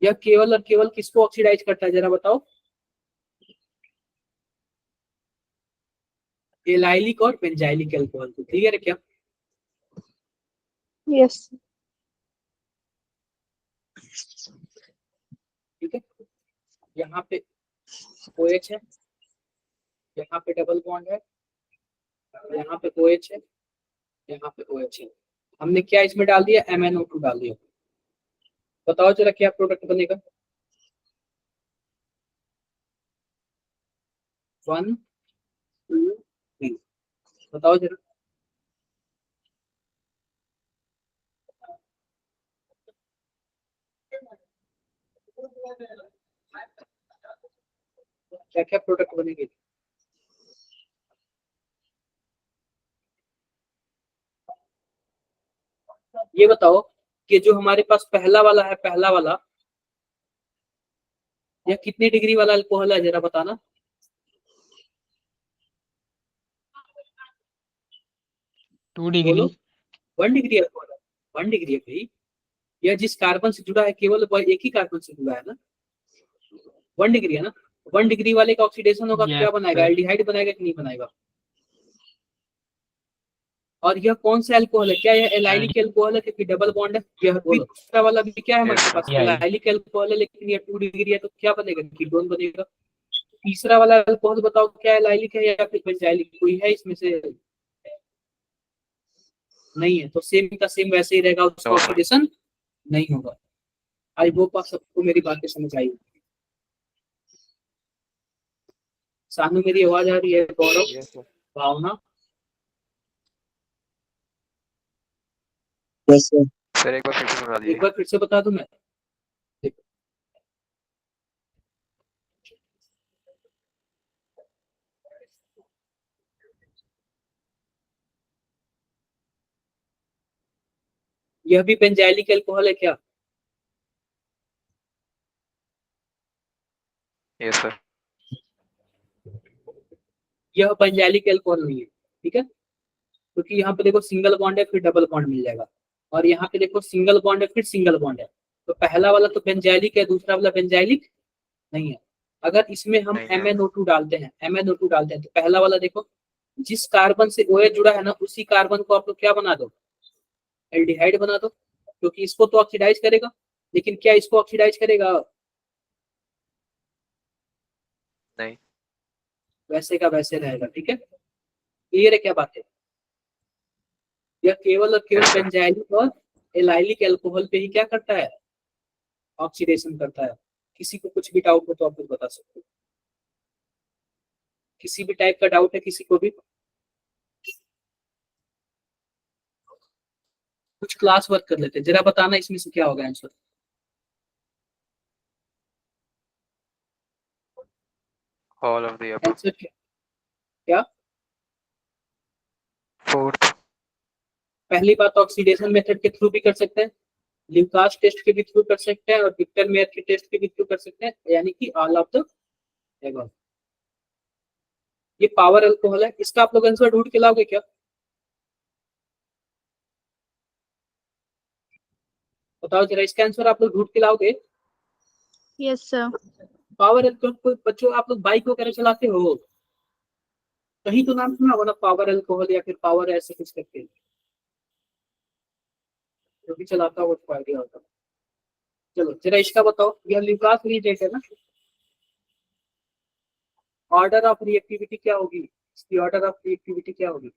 यह केवल और केवल किसको ऑक्सीडाइज करता है जरा बताओ। एलाइलिक और बेंजाइलिक एल्कोहल को। क्लियर है क्या।
यस।
ठीक है यहाँ पे OH है, यहाँ पे डबल बॉन्ड है, यहाँ पे OH है, यहाँ पे OH है। हमने क्या इसमें डाल दिया MnO2 डाल दिया। बताओ जरा क्या प्रोडक्ट बनेगा। 1 2 3 बताओ जरा। क्या क्या प्रोडक्ट बनेंगे। ये बताओ कि जो हमारे पास पहला वाला है, पहला वाला यह कितने डिग्री वाला अल्कोहल है जरा बताना।
2 डिग्री।
1 डिग्री अल्कोहल है। 1 डिग्री है भाई। यह जिस कार्बन से जुड़ा है केवल वह एक ही कार्बन से जुड़ा है ना। 1 डिग्री है ना। 1 डिग्री वाले का ऑक्सीडेशन होगा तो
यस
क्या बनाएगा
सर।
एल्डिहाइड बनाएगा कि नहीं बनाएगा। और यह कौन सा अल्कोहल है? क्या यह एलाइलिक अल्कोहल है क्योंकि डबल बॉन्ड है? यह भी दूसरा वाला भी क्या है हमारे
Yes,
पास?
Yeah, yeah.
एलाइलिक अल्कोहल है, लेकिन यह 2 डिग्री है, तो क्या बनेगा? कीटोन बनेगा। तीसरा वाला अल्कोहल बताओ क्या एलाइलिक है या फिर बेंजाइलिक? कोई है इसमें से? नहीं है, तो सेम का सेम वैसे ही रहेगा, उसका
No, sir.
ऑक्सीडेशन नहीं होगा। आई होप आप सबको मेरी बातें समझ आई। सानू मेरी आवाज आ रही है? गौरव,
Yes, sir.
भावना,
Yes, sir.
सर एक बार फिर से सुना दीजिए।
एक बार फिर से बता दूं मैं? यह भी बेंजाइलिक अल्कोहल है क्या?
Yes sir.
यह बेंजाइलिक अल्कोहल नहीं है, ठीक है, क्योंकि यहाँ पे देखो सिंगल बॉन्ड है फिर डबल बॉन्ड मिल जाएगा, और यहाँ पे देखो सिंगल बॉन्ड है फिर सिंगल बॉन्ड है, तो पहला वाला तो बेंजाइलिक है, दूसरा वाला बेंजाइलिक नहीं है। अगर इसमें हम
नहीं है।
MnO2 डालते हैं, MnO2 डालते हैं, तो पहला वाला देखो जिस कार्बन से OH जुड़ा है ना, उसी कार्बन को आप लोग क्या बना दो? एल्डिहाइड बना दो, क्योंकि इसको तो ऑक्सीडाइज करेगा, लेकिन क्या इसको ऑक्सीडाइज करेगा?
नहीं।
वैसे का वैसे रहेगा, ठीक है। क्लियर है क्या बात है? यह केवल और केवल
Yes, sir.
बेंजाइलिक और एलाइलिक अल्कोहल पे ही क्या करता है? ऑक्सीडेशन करता है। किसी को कुछ भी डाउट हो तो आप लोग बता सकते हो, किसी भी टाइप का डाउट है किसी को भी? कुछ क्लास वर्क कर लेते हैं, जरा बताना इसमें से क्या होगा answer?
All of the above.
Answer क्या?
Fourth.
पहली बात ऑक्सीडेशन मेथड के थ्रू भी कर सकते हैं, ल्यूकास टेस्ट के भी थ्रू कर सकते हैं, और विक्टर मेयर के टेस्ट के भी थ्रू कर सकते हैं, यानी कि ऑल ऑफ द एबव। ये पावर अल्कोहल है, इसका आप लोग आंसर ढूंढ के लाओगे क्या? बताओ जरा, इसका आंसर आप लोग ढूंढ के लाओगे?
Yes sir.
पावर अल्कोहल, बच्चों आप लोग बाइक वगैरह चलाते हो, कहीं तो नाम सुना होगा ना पावर अल्कोहल या फिर पावर ऐसे कुछ करके, जो भी चलाता हो उसको आइडिया होता है। चलो जरा इसका बताओ, यह ल्यूकास रिएजेंट है ना, ऑर्डर ऑफ रिएक्टिविटी क्या होगी? इसकी ऑर्डर ऑफ रिएक्टिविटी क्या होगी?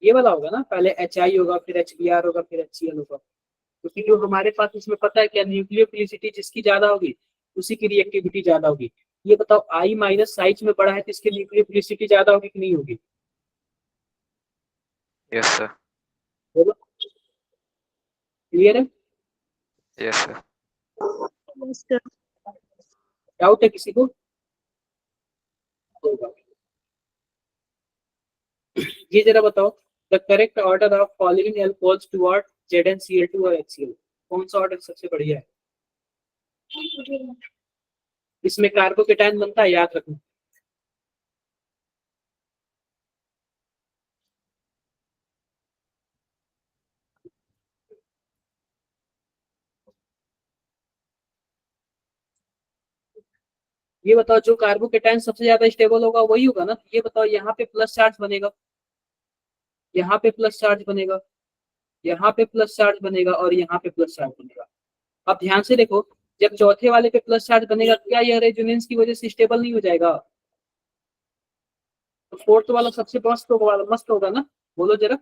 ये वाला होगा ना, पहले HI होगा, फिर HBr होगा, फिर HCl होगा, क्योंकि जो हमारे पास इसमें पता है क्या, न्यूक्लियोफिलिसिटी जिसकी ज्यादा होगी उसी की रिएक्टिविटी ज्यादा होगी। ये बताओ I माइनस साइज में बड़ा है तो इसकी न्यूक्लियोफिलिसिटी ज्यादा होगी कि नहीं होगी?
Yes, sir.
बोलो, क्लियर है?
Yes, sir.
Yes sir.
Doubt है किसी को? ये जरा बताओ, the correct order of following alcohols toward ZnCl2 और HCl, कौन सा ऑर्डर सबसे बढ़िया है? इसमें कार्बोकेटायन बनता है, याद रखना। ये बताओ जो कार्बोकेटायन सबसे ज्यादा स्टेबल होगा वही होगा ना। ये बताओ यहाँ पे प्लस चार्ज बनेगा, यहाँ पे प्लस चार्ज बनेगा, यहाँ पे प्लस चार्ज बनेगा, और यहाँ पे प्लस चार्ज बनेगा। अब ध्यान से देखो, जब चौथे वाले पे प्लस चार्ज बनेगा तो क्या यह रेजोनेंस की वजह से स्टेबल नहीं हो जाएगा? तो फोर्थ वाला सबसे मस्त होगा ना, बोलो जरा।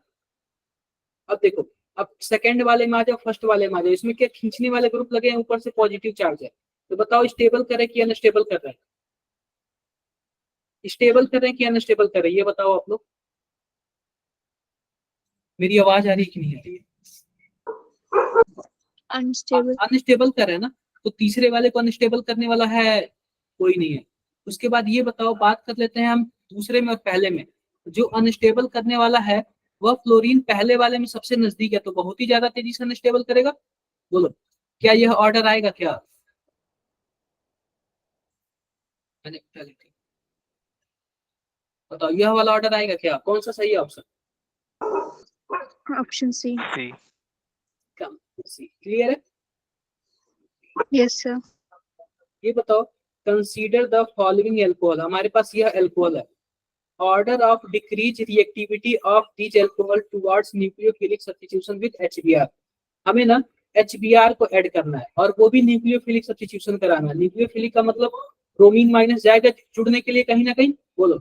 अब देखो, अब सेकंड वाले में आ जाओ, फर्स्ट वाले में आ जाओ, इसमें क्या खींचने वाले ग्रुप लगे हैं, ऊपर से पॉजिटिव चार्ज है, तो बताओ स्टेबल करे कि अनस्टेबल कर रहा है? स्टेबल कर रहे हैं कि अनस्टेबल कर रहे हैं, ये बताओ आप लोग। मेरी आवाज आ रही है कि नहीं आ रही है?
अनस्टेबल।
अनस्टेबल कर रहे हैं ना, तो तीसरे वाले को अनस्टेबल करने वाला है कोई नहीं है। उसके बाद ये बताओ, बात कर लेते हैं हम दूसरे में और पहले में। जो अनस्टेबल करने वाला है वह फ्लोरीन पहले वाले में सबसे नजदीक है, तो बहुत ही ज्यादा तेजी से अनस्टेबल करेगा। बोलो क्या यह ऑर्डर आएगा क्या? बताओ यह वाला ऑर्डर आएगा क्या? कौन सा सही है option?
Option C.
C.
Clear है?
Yes sir.
ये बताओ कंसीडर द फॉलोइंग एल्कोहल, हमारे पास यह एल्कोहल है, order of decrease reactivity of this alcohol towards nucleophilic substitution with HBr। हमें ना HBr को ऐड करना है और वो भी न्यूक्लियोफिलिक सब्स्टिट्यूशन कराना है। न्यूक्लियोफिलिक का मतलब ब्रोमीन माइनस जाएगा जुड़ने के लिए कहीं ना कहीं, बोलो।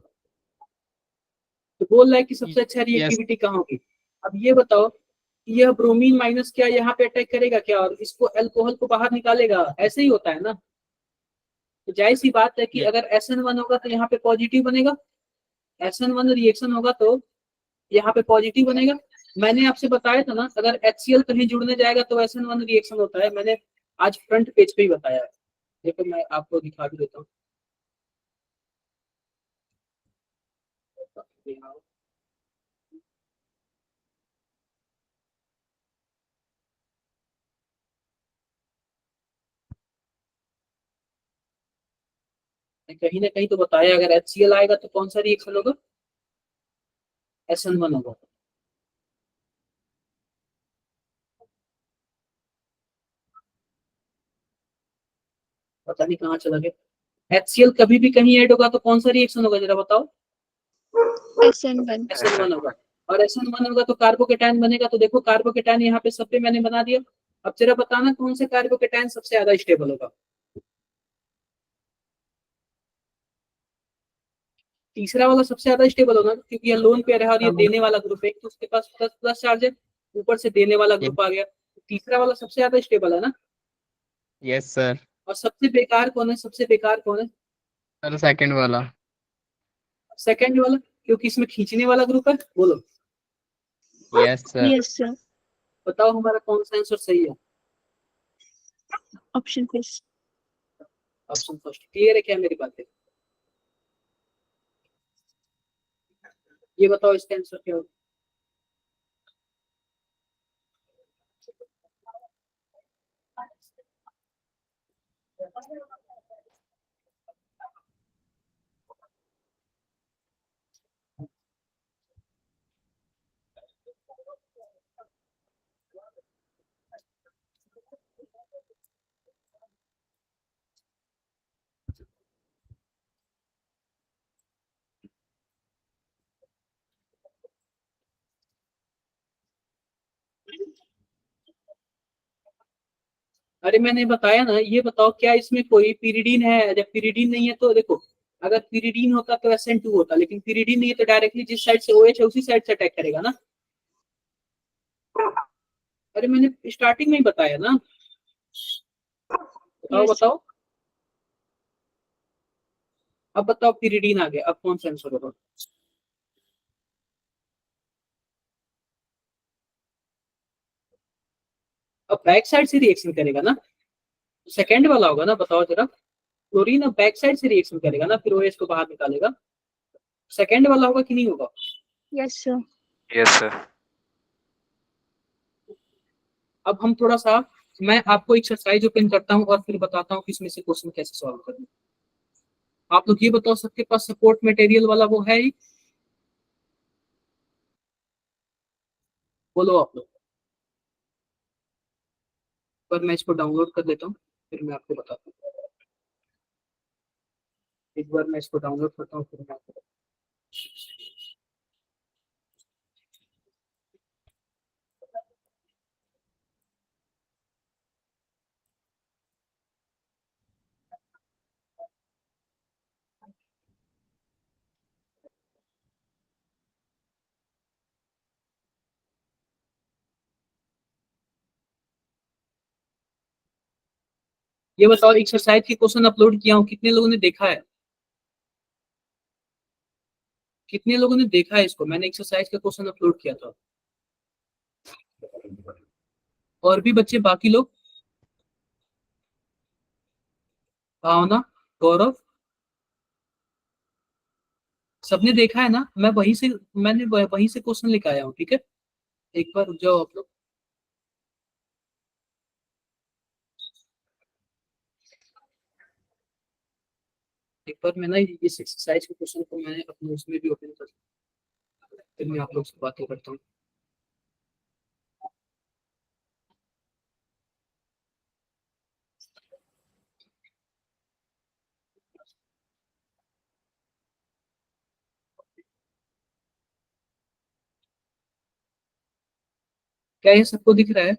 तो बोल रहा है कि सबसे अच्छा रिएक्टिविटी कहाँ होगी। अब ये बताओ कि यह ब्रोमीन माइनस क्या यहाँ पे अटैक करेगा क्या और इसको अल्कोहल को बाहर निकालेगा, ऐसे ही होता है ना। तो जाहिर सी बात है कि अगर SN1 होगा तो यहाँ पे पॉजिटिव बनेगा, SN1 रिएक्शन होगा तो यहाँ पे पॉजिटिव बनेगा। मैंने आपसे बताया था ना, अगर HCl कहीं जुड़ने जाएगा तो SN1 रिएक्शन होता है, मैंने आज फ्रंट पेज पे ही बताया है। देखो मैं आपको दिखा भी देता हूँ। कहीं ना कहीं तो बताया, अगर HCl आएगा तो कौन सा रिएक्शन होगा, SN1 होगा। पता नहीं कहाँ चला गया। HCl कभी भी कहीं ऐड होगा तो कौन सा रिएक्शन होगा, जरा बताओ।
SN1।
SN1 होगा, और SN1 होगा तो कार्बोकेटायन बनेगा। तो देखो कार्बोकेटायन यहाँ पे सब पे मैंने बना दिया। अब जरा बताना कौन से कार्बोकेटायन सबसे ज्यादा स्टेबल होगा। तीसरा वाला सबसे ज्यादा स्टेबल होगा क्योंकि ये लोन पेयर है और ये देने वाला ग्रुप है, तो उसके पास प्लस प्लस चार्ज है, ऊपर से देने वाला ग्रुप आ गया। तीसरा वाला सबसे ज्यादा स्टेबल है ना।
Yes sir.
और सबसे बेकार कौन है, सबसे बेकार कौन है,
सर सेकंड वाला।
सेकंड वाला, क्योंकि इसमें खींचने वाला ग्रुप है, बोलो।
Yes sir.
Yes sir.
बताओ हमारा कौन सा आंसर सही है।
Option first.
Option first. Clear है क्या मेरी बातें। ये बताओ इसका आंसर क्या होगा। अरे मैंने बताया ना, ये बताओ क्या इसमें कोई पिरिडीन है। जब पिरिडीन नहीं है तो देखो, अगर पिरिडीन होता तो SN2 होता, लेकिन पिरिडीन नहीं है तो डायरेक्टली जिस साइड से OH है उसी साइड से अटैक करेगा ना। अरे मैंने स्टार्टिंग में ही बताया ना। बताओ
Yes.
बताओ। अब बताओ पिरिडीन आ गया, अब कौन सा आंसर होगा। अब बैक साइड से रिएक्शन करेगा ना, सेकेंड वाला होगा ना, बताओ जरा। क्लोरीन अब बैक साइड से रिएक्शन करेगा ना, फिर OH को बाहर निकालेगा। सेकेंड वाला होगा कि नहीं होगा।
Yes, sir.
Yes, sir.
अब हम थोड़ा सा, मैं आपको एक्सरसाइज ओपन करता हूँ और फिर बताता हूँ कि इसमें से क्वेश्चन कैसे सॉल्व करना है। आप लोग ये बताओ, सबके पास सपोर्ट मटेरियल वाला वो है ही, बोलो आप लोग। पर मैं इसको डाउनलोड कर लेता हूँ, फिर मैं आपको बताता हूँ। एक बार मैं इसको डाउनलोड करता हूँ, फिर मैं आपको बताता हूँ। ये बताओ, एक्सरसाइज के क्वेश्चन अपलोड किया हूँ, कितने लोगों ने देखा है। कितने लोगों ने देखा है इसको, मैंने एक्सरसाइज का क्वेश्चन अपलोड किया था। और भी बच्चे बाकी लोग, भावना, गौरव, सबने देखा है ना। मैं वहीं से, मैंने वहीं से क्वेश्चन लेकर आया हूँ, ठीक है। एक बार रुक जाओ आप लोग। एक बार मैं ना इस एक्सरसाइज के क्वेश्चन को मैंने अपने उसमें भी ओपन कर, फिर मैं आप लोग से बातें करता हूँ। क्या ये सबको दिख रहा है?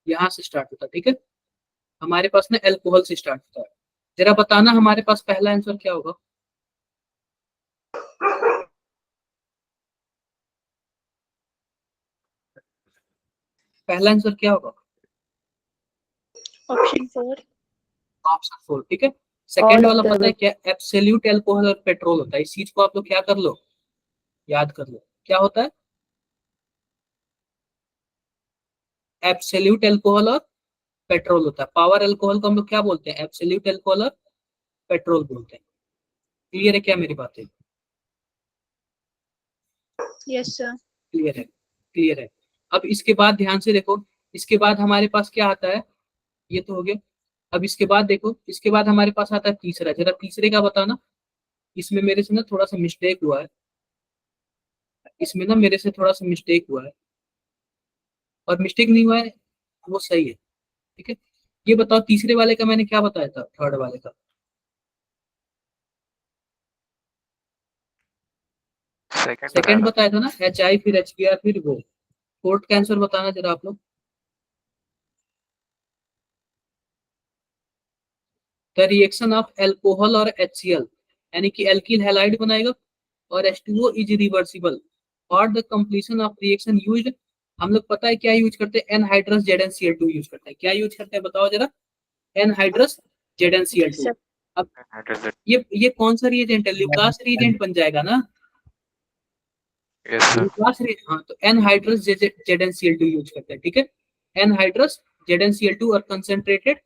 यहाँ से स्टार्ट होता है, ठीक है। हमारे पास ना अल्कोहल से स्टार्ट होता है। जरा बताना हमारे पास पहला आंसर क्या होगा? पहला आंसर क्या होगा?
ऑप्शन 4।
ऑप्शन 4, ठीक है। सेकंड
All of
वाला
the
पता है
above.
क्या? एब्सोल्यूट अल्कोहल और पेट्रोल होता है। इस चीज को आप लोग क्या कर लो, याद कर लो। क्या होता है? एब्सोल्यूट अल्कोहल और पेट्रोल होता है। पावर अल्कोहल को हम लोग क्या बोलते हैं? एब्सोल्यूट अल्कोहल और पेट्रोल बोलते हैं। क्लियर है क्या मेरी बातें?
Yes sir.
क्लियर है, क्लियर है। अब इसके बाद ध्यान से देखो, इसके बाद हमारे पास क्या आता है? ये तो हो गया। अब इसके बाद देखो, इसके बाद हमारे पास आता है तीसरा। जरा तीसरे का बताना। इसमें मेरे से ना थोड़ा सा मिस्टेक हुआ है, इसमें ना मेरे से थोड़ा सा मिस्टेक हुआ है, और मिस्टेक नहीं हुआ है वो सही है, ठीक है। ये बताओ तीसरे वाले का मैंने क्या बताया था, थर्ड वाले का?
सेकंड बताया
सेकंड
था।
बताया था ना, HI फिर HBr फिर वो। फोर्थ का आंसर बताना जरा आप लोग। द रिएक्शन ऑफ एल्कोहल और HCl, यानी कि एल्किल हैलाइड बनाएगा, और H2O इज रिवर्सिबल। और the completion of reaction used, हम लोग पता है क्या यूज करते हैं? एनहाइड्रस ZnCl2 यूज करते हैं। क्या यूज करते हैं बताओ जरा? Anhydrous ZnCl2।
सर।
अब
हाइड्रोजन।
ये कौन सा रिएजेंट है? ल्यूकास रिएजेंट बन जाएगा ना।
Yes sir.
ल्यूकास हाँ, तो एनहाइड्रस ZnCl2 यूज करते हैं, ठीक है। एनहाइड्रस ZnCl2 और कंसेंट्रेटेड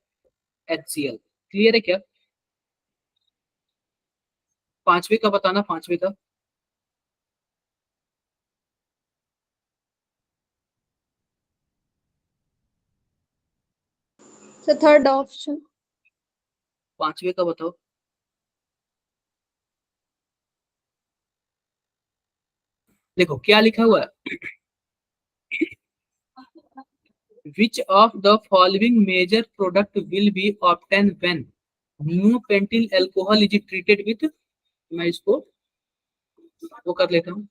HCl। क्लियर है क्या? पांचवे का बताना, पांचवे का।
Sir third option.
पांचवे का बताओ। देखो क्या लिखा हुआ है, which of the following major product will be obtain when new pentyl alcohol is treated with. मैं इसको वो कर लेता हूँ,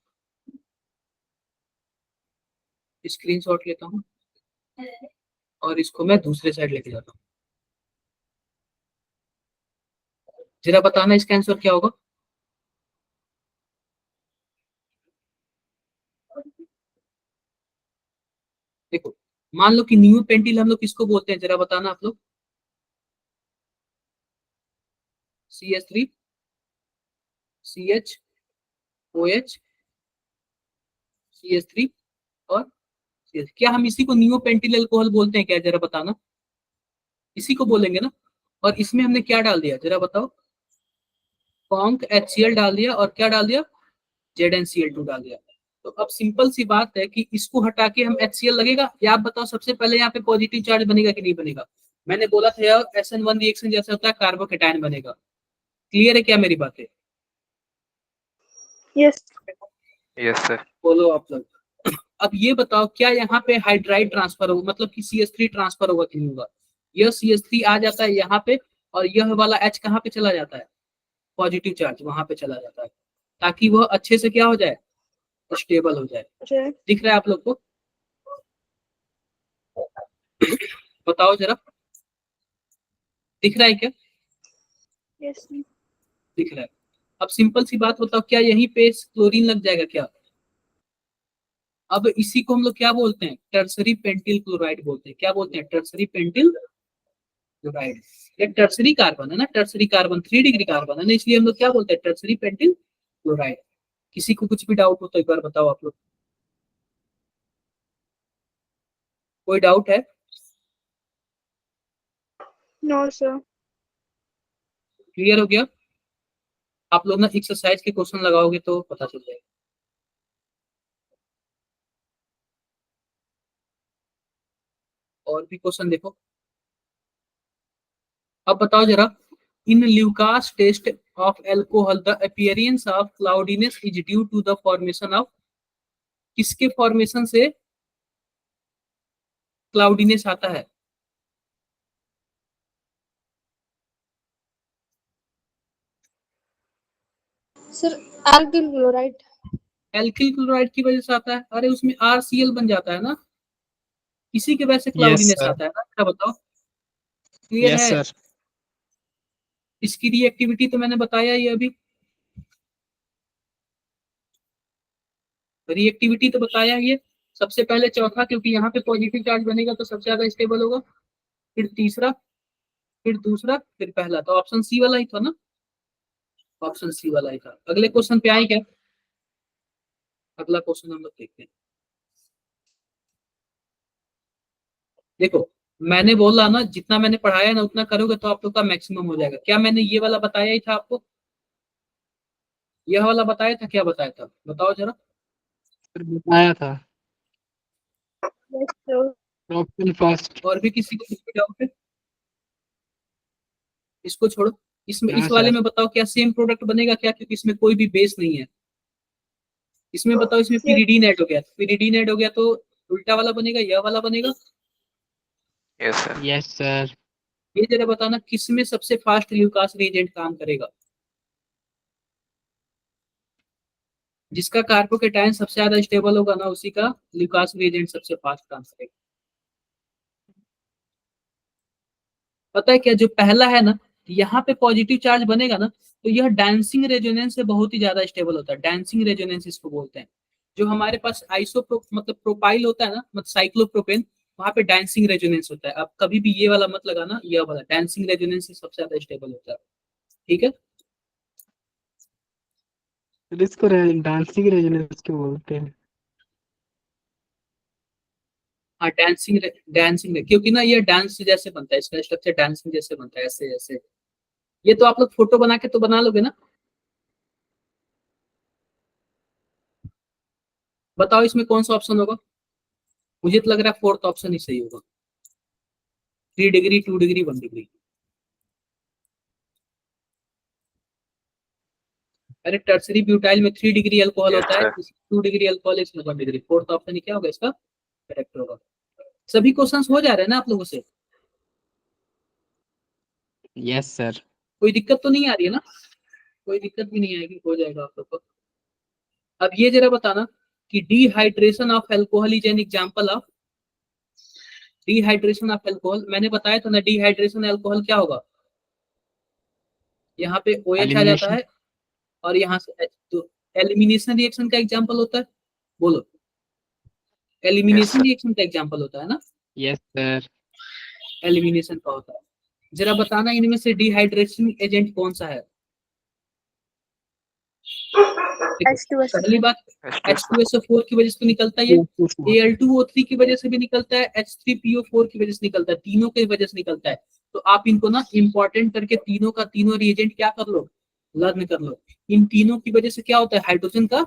स्क्रीनशॉट लेता हूँ, और इसको मैं दूसरे साइड लेके जाता हूँ। जरा बताना इसका आंसर क्या होगा? देखो, मान लो कि न्यू पेंटिल हम लोग किसको बोलते हैं, जरा बताना आप लोग। CH3 CHOH CH3 और CH। क्या हम इसी को नियो पेंटिल अल्कोहल बोलते हैं क्या? जरा बताना। इसी को बोलेंगे ना। और इसमें हमने क्या डाल दिया जरा बताओ? कॉन्क HCl डाल दिया, और क्या डाल दिया? ZnCl2 डाल दिया। तो अब सिंपल सी बात है कि इसको हटा के हम HCl लगेगा, या आप बताओ सबसे पहले यहाँ पे पॉजिटिव चार्ज बनेगा कि नहीं बनेगा? मैंने बोला था यार SN1 रिएक्शन जैसा होता है, कार्बोकेटायन बनेगा। क्लियर है क्या मेरी बातें?
यस।
Yes sir.
बोलो आप लोग। अब ये बताओ क्या यहाँ पे हाइड्राइड ट्रांसफर होगा, मतलब कि CH3 ट्रांसफर होगा कि नहीं होगा? यह CH3 आ जाता है यहाँ पे, और यह वाला H कहाँ पे चला जाता है? पॉजिटिव चार्ज वहां पे चला जाता है, ताकि वह अच्छे से क्या हो जाए, स्टेबल हो जाए।
सर।
दिख रहा है आप लोग को? बताओ जरा, दिख रहा है क्या?
यस।
दिख रहा है। अब सिंपल सी बात बताओ, क्या यहीं पे क्लोरीन लग जाएगा क्या? अब इसी को हम लोग क्या बोलते हैं? टर्सरी पेंटिल क्लोराइड बोलते हैं। क्या बोलते हैं? Tertiary pentyl chloride. ये टर्सरी कार्बन है ना, टर्सरी कार्बन 3 डिग्री कार्बन है ना, इसलिए हम लोग क्या बोलते हैं? Tertiary pentyl chloride. किसी को कुछ भी डाउट हो तो एक बार बताओ आप लोग। कोई डाउट है?
No sir.
क्लियर हो गया? आप लोग ना एक्सरसाइज के क्वेश्चन लगाओगे तो पता चल जाएगा। और भी क्वेश्चन देखो। अब बताओ जरा, in Lucas test of alcohol the appearance of cloudiness is due to the formation of, किसके फॉर्मेशन से क्लाउडीनेस आता है?
Sir alkyl chloride.
Alkyl chloride की वजह से आता है, अरे उसमें RCl बन जाता है ना, इसी की वजह से
यस
क्लाउडीनेस
सर।
आता है ना, क्या बताओ, क्लियर
यस
है?
सर।
इसकी रिएक्टिविटी तो मैंने बताया ही अभी, रिएक्टिविटी तो बताया ही है। सबसे पहले चौथा, क्योंकि यहाँ पे पॉजिटिव चार्ज बनेगा तो सबसे ज्यादा स्टेबल होगा, फिर तीसरा, फिर दूसरा, फिर पहला, तो ऑप्शन सी वाला ही था ना, ऑप्शन सी वाला ही था। अगले क्वेश्चन पे आए क्या? अगला क्वेश्चन हम लोग देखते हैं। देखो, मैंने बोला ना जितना मैंने पढ़ाया ना उतना करोगे तो आप लोग का मैक्सिमम हो जाएगा। क्या मैंने ये वाला बताया ही था आपको? यह वाला बताया था, क्या बताया था बताओ जरा।
सर बताया था।
Yes sir.
Option first.
और भी किसी को कुछ डाउट है? इसको छोड़ो, इसमें
हाँ
इस वाले
सर।
में बताओ क्या सेम प्रोडक्ट बनेगा क्या, क्योंकि इसमें कोई भी बेस नहीं है। इसमें बताओ, इसमें
सर
पिरिडीन ऐड हो गया, पिरिडीन ऐड हो गया तो उल्टा वाला बनेगा, यह वाला बनेगा।
Yes, sir.
Yes sir.
ये जरा बताना किसमें सबसे फास्ट ल्यूकास रिएजेंट काम करेगा। जिसका कार्बोकेटायन सबसे ज्यादा स्टेबल होगा ना उसी का ल्यूकास रिएजेंट सबसे फास्ट काम करेगा। पता है क्या, जो पहला है ना, यहाँ पे पॉजिटिव चार्ज बनेगा ना तो यह डांसिंग रेजोनेंस से बहुत ही ज्यादा स्टेबल होता है। डांसिंग रेजोनेंस इसको बोलते हैं। जो हमारे पास मतलब प्रोपाइल होता है ना, मतलब साइक्लोप्रोपेन, वहां पे डांसिंग रेजोनेंस होता है। अब कभी भी ये वाला मत लगाना, यह वाला डांसिंग रेजोनेंस से सबसे ज्यादा स्टेबल होता है। ठीक है।
सर इसको डांसिंग रेजोनेंस क्यों बोलते हैं?
हाँ, डांसिंग डांसिंग, क्योंकि ना ये डांस जैसे बनता है, इसका स्ट्रक्चर डांसिंग जैसे बनता है, ऐसे ऐसे। ये तो आप लोग फोटो बना के तो बना लोगे ना। बताओ इसमें कौन सा ऑप्शन होगा? मुझे तो लग रहा है फोर्थ ऑप्शन ही सही होगा, 3 डिग्री, 2 डिग्री, 1 डिग्री। अरे टर्सरी ब्यूटाइल में 3 डिग्री अल्कोहल
Yes,
होता है,
sir.
2 डिग्री अल्कोहल, इसमें 1 डिग्री। फोर्थ ऑप्शन ही क्या होगा इसका करेक्ट होगा। सभी क्वेश्चंस हो जा रहे हैं ना आप लोगों से?
Yes sir.
कोई दिक्कत तो नहीं आ रही है ना? कोई दिक्कत भी नहीं आएगी, हो जाएगा आप लोग को। अब ये जरा बताना कि dehydration of alcohol is an example of, dehydration of alcohol मैंने बताया था ना, डिहाइड्रेशन अल्कोहल क्या होगा, यहाँ पे OH आ जाता
एलिमिनेशन।
है और यहाँ से H, तो एलिमिनेशन रिएक्शन का एग्जांपल होता है, बोलो।
Yes,
elimination
sir.
रिएक्शन का एग्जांपल होता है ना,
यस सर।
एलिमिनेशन का होता है। जरा बताना इनमें से डिहाइड्रेशन एजेंट कौन सा है। देखो,
H2SO4।
पहली बात,
H2SO.
H2SO4 की वजह से तो निकलता है, ये Al2O3 की वजह से भी निकलता है, H3PO4 की वजह से निकलता है, तीनों की वजह से निकलता है। तो आप इनको ना इंपॉर्टेंट करके तीनों का तीनों रिएजेंट क्या कर लो, लर्न कर लो। इन तीनों की वजह से क्या होता है, हाइड्रोजन का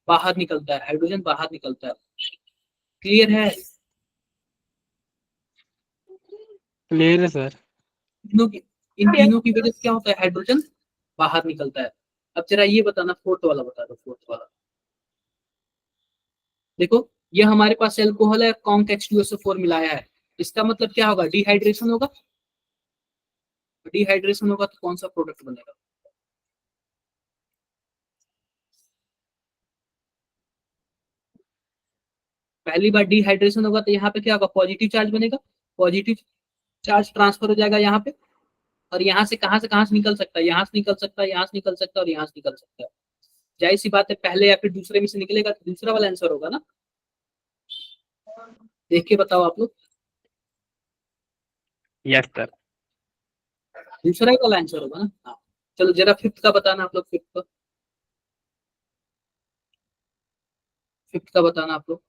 बाहर निकलता है, हाइड्रोजन बाहर निकलता है। क्लियर है?
क्लियर है सर।
तीनों की, इन तीनों की वजह से क्या होता है, हाइड्रोजन बाहर निकलता है। अब जरा ये बताना, फोर्थ वाला बता दो, फोर्थ वाला। देखो, ये हमारे पास एल्कोहल है, कॉन्क H2SO4 मिलाया है, इसका मतलब क्या होगा, डिहाइड्रेशन होगा। डिहाइड्रेशन होगा तो कौन सा प्रोडक्ट बनेगा? पहली बार डिहाइड्रेशन होगा तो यहाँ पे क्या होगा, पॉजिटिव चार्ज बनेगा, पॉजिटिव चार्ज ट्रांसफर हो जाएगा यहाँ पे, और यहाँ से कहाँ से निकल सकता है, यहाँ से निकल सकता है, यहाँ से निकल सकता है, और यहाँ से निकल सकता है। जाहिर सी बात है, पहले या फिर दूसरे में से निकलेगा तो दूसरा वाला आंसर होगा ना। देख के बताओ आप लोग,
यस सर।
दूसरा ही वाला आंसर होगा ना। हाँ, चलो जरा फिफ्थ का बताना आप लोग, फिफ्थ का बताना आप लोग।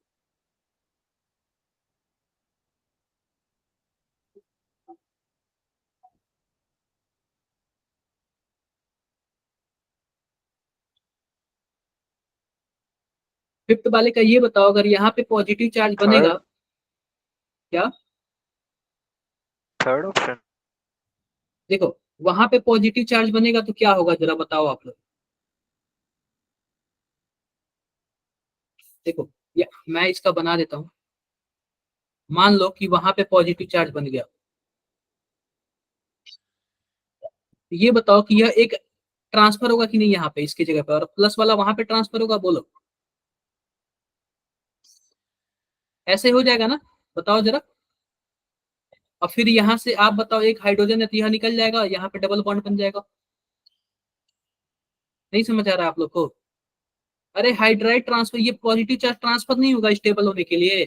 फिफ्थ वाले का ये बताओ, अगर यहाँ पे पॉजिटिव चार्ज बनेगा,
Third,
क्या?
third option.
देखो, वहां पे पॉजिटिव चार्ज बनेगा तो क्या होगा, जरा बताओ आप लोग। देखो, या मैं इसका बना देता हूँ। मान लो कि वहां पे पॉजिटिव चार्ज बन गया, ये बताओ कि यह एक ट्रांसफर होगा कि नहीं यहाँ पे इसकी जगह पे, और प्लस वाला वहां पे ट्रांसफर होगा, बोलो। ऐसे हो जाएगा ना, बताओ जरा। और फिर यहाँ से आप बताओ, एक हाइड्रोजन है तो यहाँ निकल जाएगा, यहाँ पे डबल बॉन्ड बन जाएगा। नहीं समझ आ रहा है आप लोग को? अरे हाइड्राइड ट्रांसफर, ये पॉजिटिव चार्ज ट्रांसफर नहीं होगा स्टेबल होने के लिए।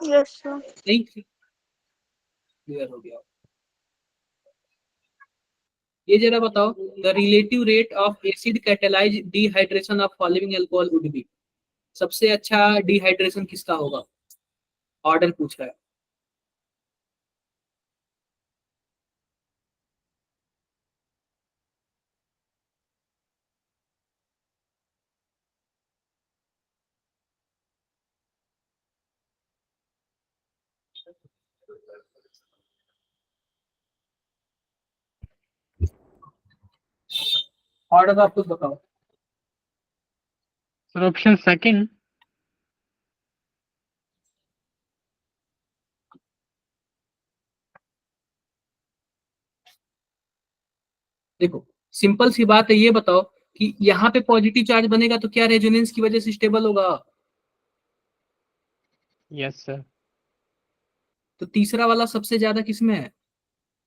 Yes sir.
नहीं, क्लियर हो गया। ये जरा बताओ, the relative rate of acid catalyse dehydration of following alcohol would be. सबसे अच्छा डिहाइड्रेशन किसका होगा? ऑर्डर पूछ रहा है। ऑर्डर आप कुछ बताओ।
Sir option second.
देखो सिंपल सी बात है, ये बताओ कि यहाँ पे पॉजिटिव चार्ज बनेगा तो क्या रेजोनेंस की वजह से स्टेबल होगा?
Yes sir.
तो तीसरा वाला सबसे ज्यादा किसमें है?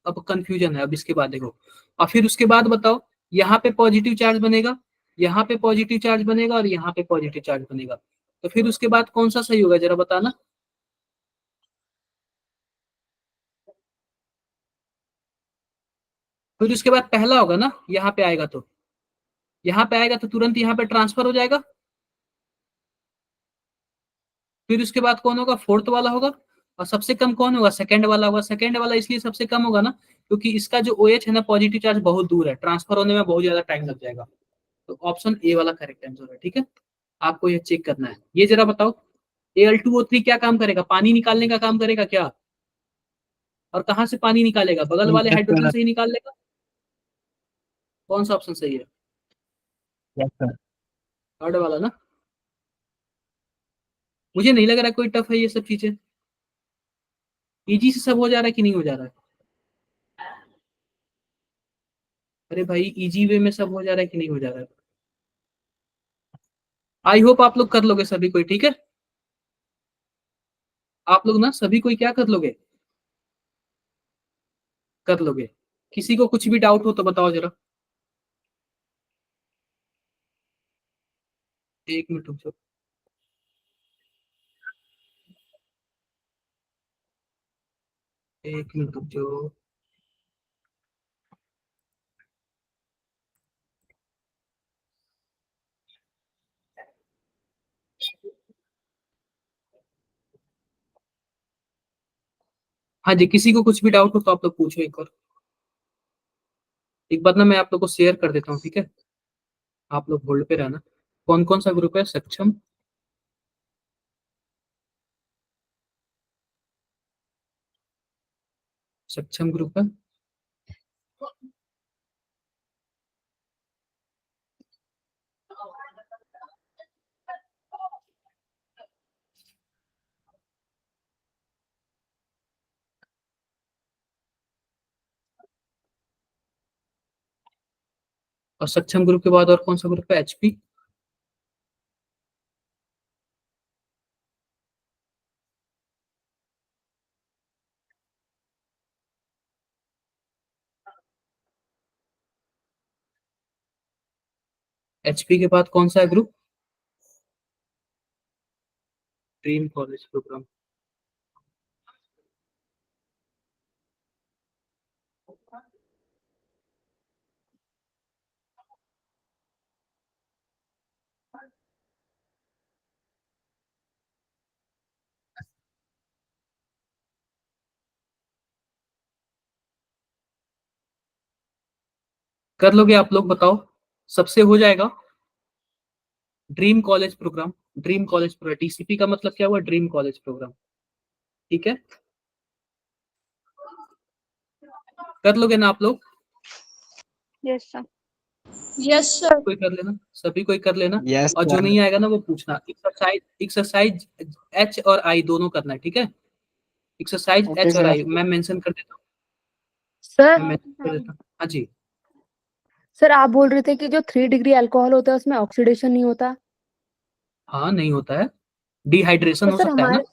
अब कंफ्यूजन है, अब इसके बाद देखो। और फिर उसके बाद बताओ, यहाँ पे पॉजिटिव चार्ज बनेगा, यहाँ पे पॉजिटिव चार्ज बनेगा, और यहाँ पे पॉजिटिव चार्ज बनेगा। तो फिर उसके बाद कौन सा सही होगा जरा बताना। फिर उसके बाद पहला होगा ना, यहाँ पे आएगा तो, यहाँ पे आएगा तो तुरंत यहाँ पे ट्रांसफर हो जाएगा। फिर उसके बाद कौन होगा? फोर्थ वाला होगा। और सबसे कम कौन होगा? सेकंड वाला होगा। सेकंड वाला इसलिए सबसे कम होगा ना, क्योंकि इसका जो OH है ना, पॉजिटिव चार्ज बहुत दूर है, ट्रांसफर होने में बहुत ज्यादा टाइम लग जाएगा। तो ऑप्शन ए वाला करेक्ट आंसर है, ठीक है। आपको ये चेक करना है। ये जरा बताओ, Al2O3 क्या काम करेगा? पानी निकालने का काम करेगा क्या? और कहाँ से पानी निकालेगा? बगल वाले
यस
हाइड्रोजन
सर।
से ही निकाल लेगा। कौन सा ऑप्शन सही है?
Yes sir.
थर्ड वाला ना। मुझे नहीं लग रहा कोई टफ है ये सब चीजें। इजी से सब हो जा रहा है कि नहीं हो जा रहा है? अरे भाई इजी वे में सब हो जा रहा है कि नहीं हो जा रहा है? आई होप आप लोग कर लोगे सभी कोई, ठीक है। आप लोग ना सभी कोई क्या कर लोगे? कर लोगे। किसी को कुछ भी डाउट हो तो बताओ जरा। एक मिनट रुक जाओ। एक मिनट रुक जाओ। हाँ जी, किसी को कुछ भी डाउट हो तो आप लोग पूछो एक बार। एक बार ना मैं आप लोग को शेयर कर देता हूँ, ठीक है। आप लोग होल्ड पे रहना। कौन कौन सा ग्रुप है? सक्षम, सक्षम ग्रुप है। और सक्षम ग्रुप के बाद और कौन सा ग्रुप है? HP। HP के बाद कौन सा है ग्रुप? Dream college programme. कर लोगे आप लोग? बताओ सबसे हो जाएगा। Dream college program, dream college program, DCP का मतलब क्या हुआ? ड्रीम कॉलेज प्रोग्राम, ठीक है। कर लोगे ना आप लोग?
Yes sir. Yes sir.
कोई कर लेना, सभी कोई कर लेना।
यस
और जो
सर।
नहीं आएगा ना वो पूछना। एक्सरसाइज एक्सरसाइज H और I दोनों करना है, ठीक है। एक्सरसाइज
ओके
H और
सर।
I मैं मेंशन कर देता हूँ।
सर
मैं मेंशन कर देता हूँ। हाँ जी।
सर आप बोल रहे थे कि जो 3 डिग्री अल्कोहल होता है उसमें ऑक्सीडेशन नहीं होता।
हाँ नहीं होता है, डिहाइड्रेशन
पर
हो
सर
सकता है ना,
हमारे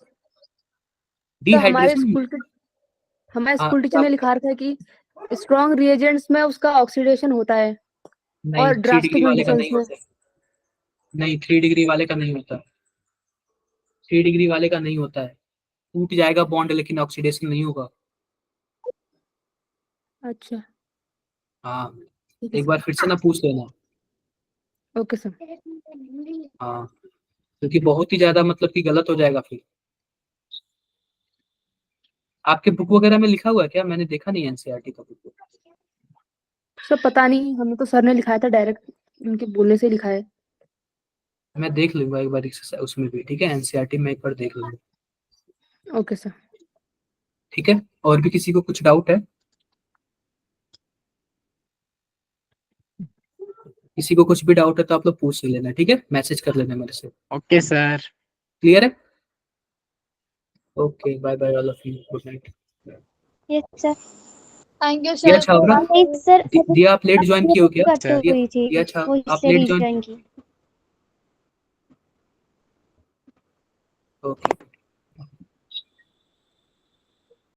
डिहाइड्रेशन।
हमारे
हाँ
स्कूल टीचर
तो
ने लिखा रखा है कि स्ट्रॉन्ग रिएजेंट्स में उसका ऑक्सीडेशन होता है
नहीं,
और
3 डिग्री
ड्रास्टिक
वाले का
कंडीशंस
नहीं
में।
होता है। नहीं, 3 डिग्री वाले का नहीं होता, 3 डिग्री वाले का नहीं होता है। टूट जाएगा बॉन्ड लेकिन ऑक्सीडेशन नहीं होगा।
अच्छा
हाँ,
ठीक है
एक बार फिर से ना पूछ लेना।
सर। Okay sir.
हाँ, क्योंकि बहुत ही ज्यादा मतलब कि गलत हो जाएगा फिर। आपके बुक वगैरह में लिखा हुआ है क्या? मैंने देखा नहीं एनसीईआरटी का बुक।
सर पता नहीं, हमें तो सर ने लिखाया था, डायरेक्ट उनके बोलने से लिखा है।
मैं देख लूंगा एक बार उसमें भी, ठीक है, एनसीईआरटी में एक बार देख लूंगा।
Okay sir.
ठीक है, और भी किसी को कुछ डाउट है? किसी को कुछ भी डाउट है तो आप लोग पूछ ही लेना, ठीक है, मैसेज कर लेना मेरे से।
Okay sir.
क्लियर है? Okay, bye bye all of you, good night.
Yes sir.
Thank you
दिया
सर।
छावरा,
एक सर
दिया आप लेट ज्वाइन किए हो क्या?
कट हुई थी,
दिया छा
वो
आप
इसलिए
लेट
रीजॉइन
ज्वाइन?
की।
ओके।